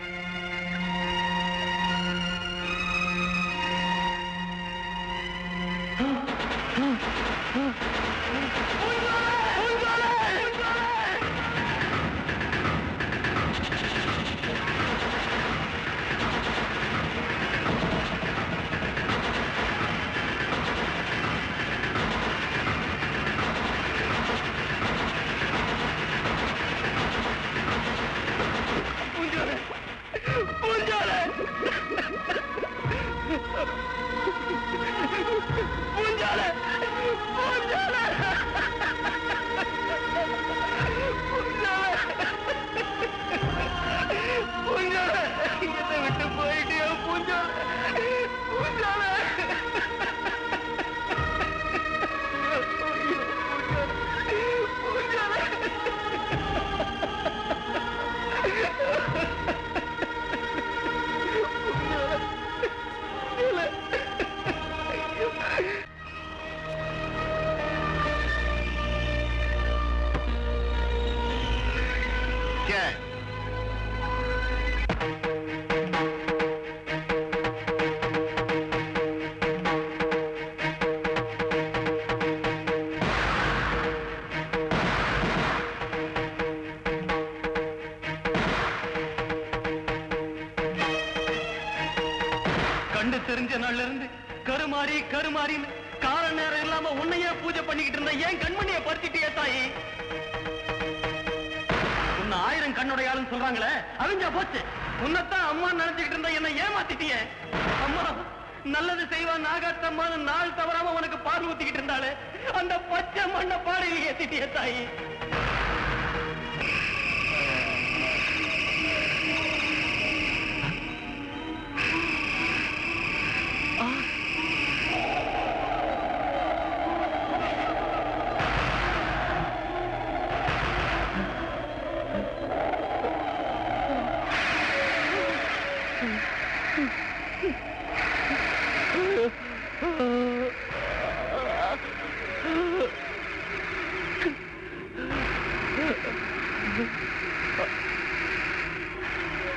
தெரிஞ்ச நாள்ல இருந்து கருமாறி கருமாறின்னு கால நேரம் இல்லாம உன்னையே பூஜை பண்ணிக்கிட்டு இருந்த ஏன் கண்மணியை பறிச்சிட்டியே தாயி? உன்னை 1000 கண்ணுடையாளுன்னு சொல்றாங்களே அவிஞ்சா போச்சு. உன்னைத்தான் அம்மா நினைச்சுக்கிட்டு இருந்த என்ன ஏமாத்திட்டியே. அம்மா நல்லது செய்வா நாகாத்தம்மான்னு நாள் தவறாம உனக்கு பால் ஊத்திக்கிட்டு இருந்தாலே அந்த பச்சை மண்ணை பாடையில் ஏத்திட்டியே தாயி.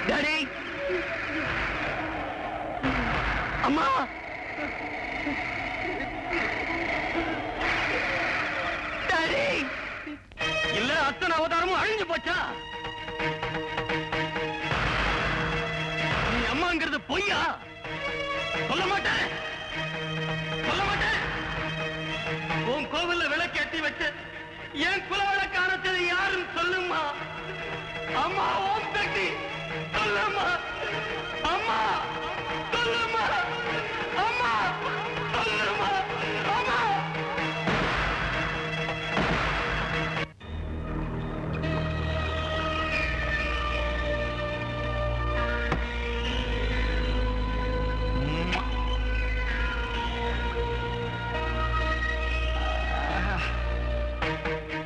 டாடி அம்மா டாடி இல்ல அத்தனை அவதாரமும் அழிஞ்சு போச்சா? நீ அம்மாங்கிறது பொய்யா? சொல்ல மாட்டேன் சொல்ல மாட்டேன். உன் கோவில்ல விளக்கேற்றி வச்சு என் குல விளக்கானது யாருன்னு சொல்லுமா? அம்மா ஓம் சக்தி சொல்லுமா? அம்மா சொல்லுமா? அம்மா சொல்லுமா? அம்மா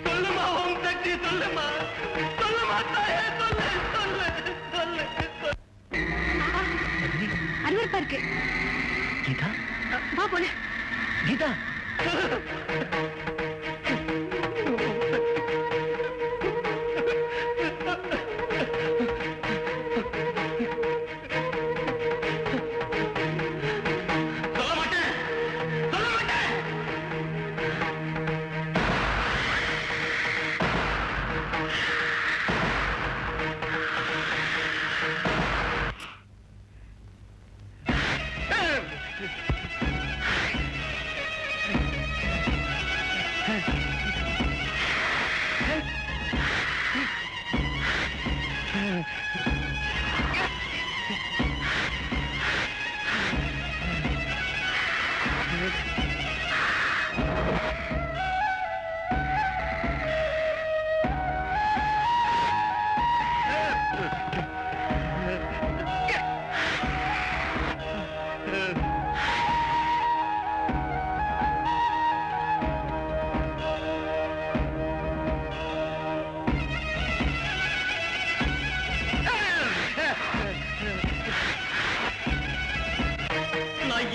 சொல்லுமா ஓம் சக்தி சொல்லுமா? சொல்லுமா தாயே சொல்லு சொல்லு சொல்லு. அருவருப்பா இருக்கு. கீதா வா போல. கீதா சொல்ல மாட்டேன் சொல்ல மாட்டேன்.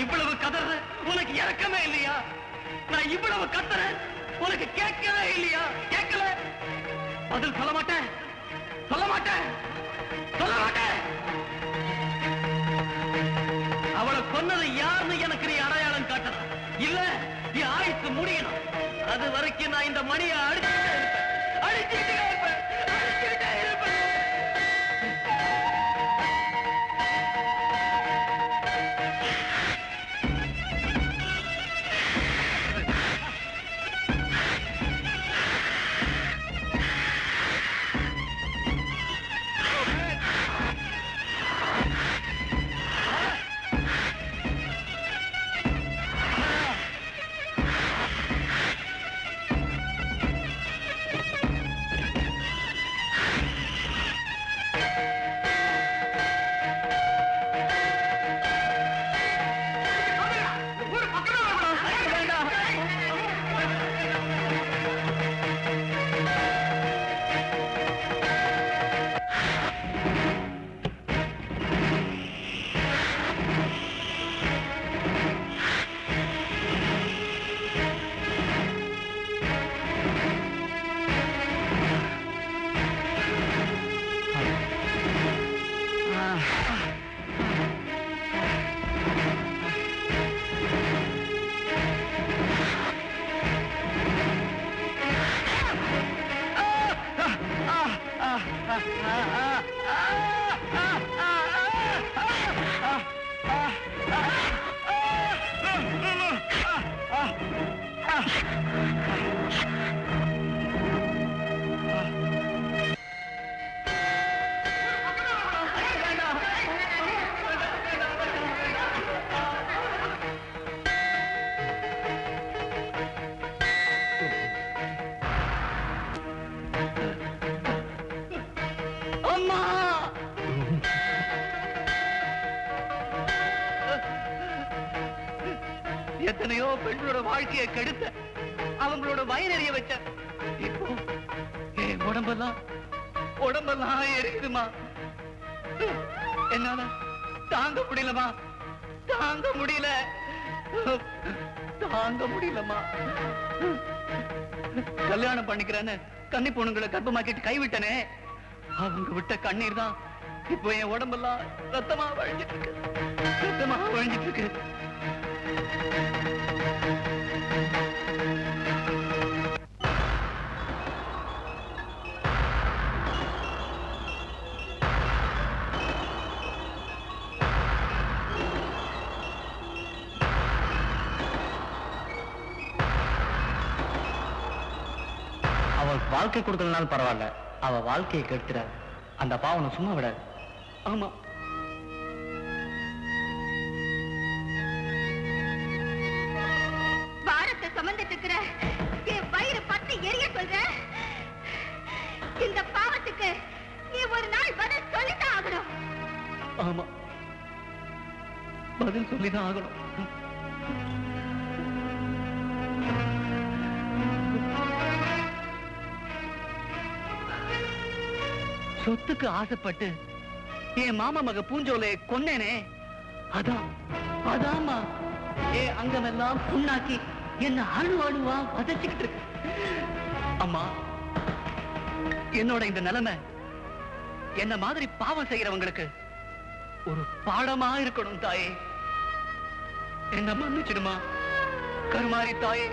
இவ்வளவு கதறேன் உனக்கு இறக்கமே இல்லையா? நான் இவ்வளவு கத்துறேன் உனக்கு கேட்கவே இல்லையா? கேட்கல பதில் சொல்ல மாட்டேன் சொல்ல மாட்டேன் சொல்ல மாட்டேன். அவளை கொன்னது யாருன்னு எனக்கு நீ அடையாளம் காட்டணும். இல்ல நீ ஆயுசு முடியணும். அது வரைக்கும் நான் இந்த மணியை அடிச்சுட்டே இருப்பேன் அடிச்சுட்டே இருப்பேன் அடிச்சுட்டே இருப்பேன். எத்தனையோ பெண்களோட வாழ்க்கையை கெடுத்த, அவங்களோட வயனறிய வச்ச. இப்போ என் உடம்பெல்லாம் எரியுதுமா. என்னால தாங்க முடியலமா, தாங்க முடியலமா. கல்யாணம் பண்ணிக்கிறேன்னு கன்னி பொண்ணுங்களை கர்ப்பமாக்கிட்டு கைவிட்டனே, அவங்க விட்ட கண்ணீர் தான் இப்போ என் உடம்பெல்லாம் ரத்தமா வழிஞ்சிட்டு இருக்கு. அவள் வாழ்க்கை கொடுக்கலனாலும் பரவாயில்ல, அவ வாழ்க்கையை கெடுத்துறாரு. அந்த பாவனை சும்மா விடாது. ஆமா, பாரத்தை சுமந்துட்டு இருக்கிற என் வயிறு பத்தி எரிய சொல்ற. இந்த பாவத்துக்கு நீ ஒரு நாள் பதில் சொல்லித்தான் ஆகணும். ஆமா, பதில் சொல்லிதான் ஆகணும். சொத்துக்கு ஆசைப்பட்டு என் மாமா மக பூஞ்சோலை கொன்னேனே, அதாம்மா என் அங்கமெல்லாம் புண்ணாக்கி என்ன அழுவா வதச்சிக்கிட்டு இருக்கு. அம்மா, என்னோட இந்த நிலைமை என்ன மாதிரி பாவம் செய்யறவங்களுக்கு ஒரு பாடமா இருக்கணும் தாயே. என்ன மன்னிச்சிடுமா கருமாரி தாயே.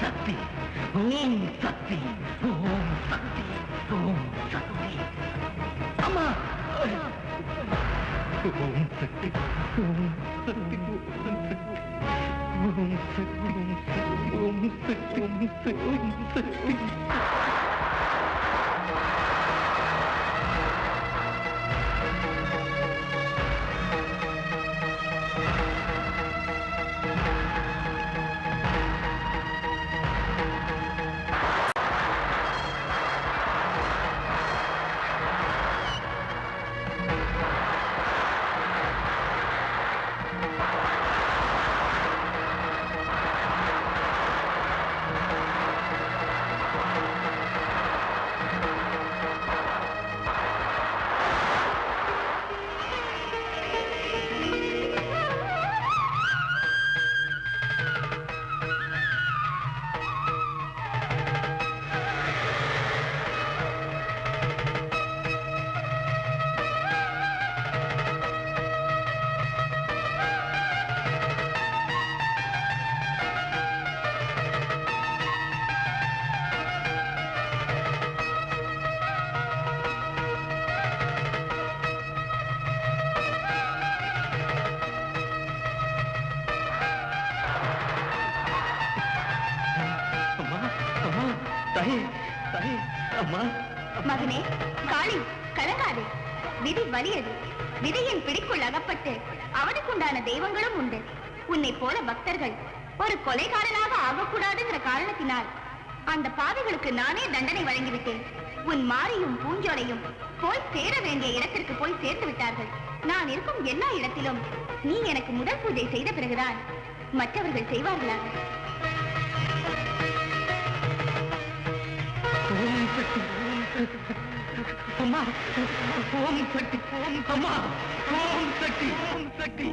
சக்தி, ஓம் சக்தி, ஓம் சக்தி, ஓம் சக்தி. அம்மா, ஓம் சக்தி, ஓம் சக்தி, ஓம் சக்தி, ஓம் சக்தி, ஓம் சக்தி, ஓம் சக்தி. மகனே, காளி கலங்காதே. விதி வலியது. விதியின் பிடிக்குள் அகப்பட்டு அவனுக்குண்டான தெய்வங்களும் உண்டு. உன்னை போல பக்தர்கள் ஒரு கொலைகாரனாக ஆகக்கூடாதுங்கிற காரணத்தினால் அந்த பாவிகளுக்கு நானே தண்டனை வழங்கிவிட்டேன். உன் மாரியும் பூஞ்சோலையும் போய் சேர வேண்டிய இடத்திற்கு போய் சேர்த்து விட்டார்கள். நான் இருக்கும் எல்லா இடத்திலும் நீ எனக்கு முதல் பூஜை செய்த பிறகுதான் மற்றவர்கள் செய்வார்களாக. அம்மா, ஓம் சக்தி, அம்மா, ஓம் சக்தி, ஓம் சக்தி.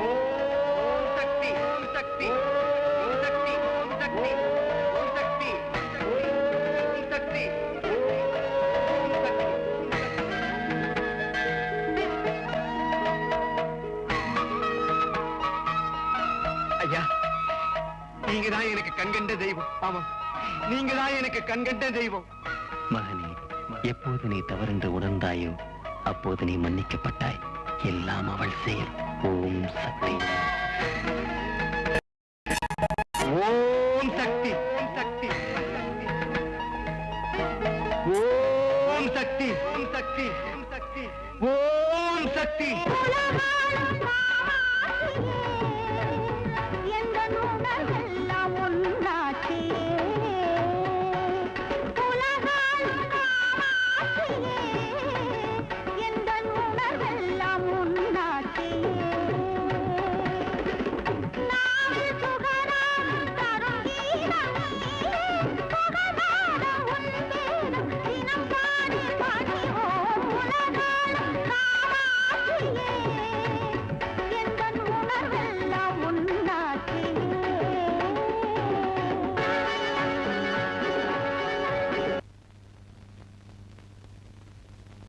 ஓம் சக்தி, ஓம் சக்தி, ஓம் சக்தி, ஓம் சக்தி, ஓம் சக்தி, ஓம் சக்தி, ஓம் சக்தி. ஐயா, நீங்க தான் எனக்கு கண்கண்ட தெய்வம். ஆமா, நீங்க தான் எனக்கு கண்கண்ட தெய்வம். மகனே, எப்போது நீ தவறென்று உணர்ந்தாயோ அப்போது நீ மன்னிக்கப்பட்டாய். எல்லாம் அவள் செயல். ஓம் சக்தி, ஓம் சக்தி, ஓம் சக்தி, ஓம் சக்தி, ஓம் சக்தி, ஓம் சக்தி.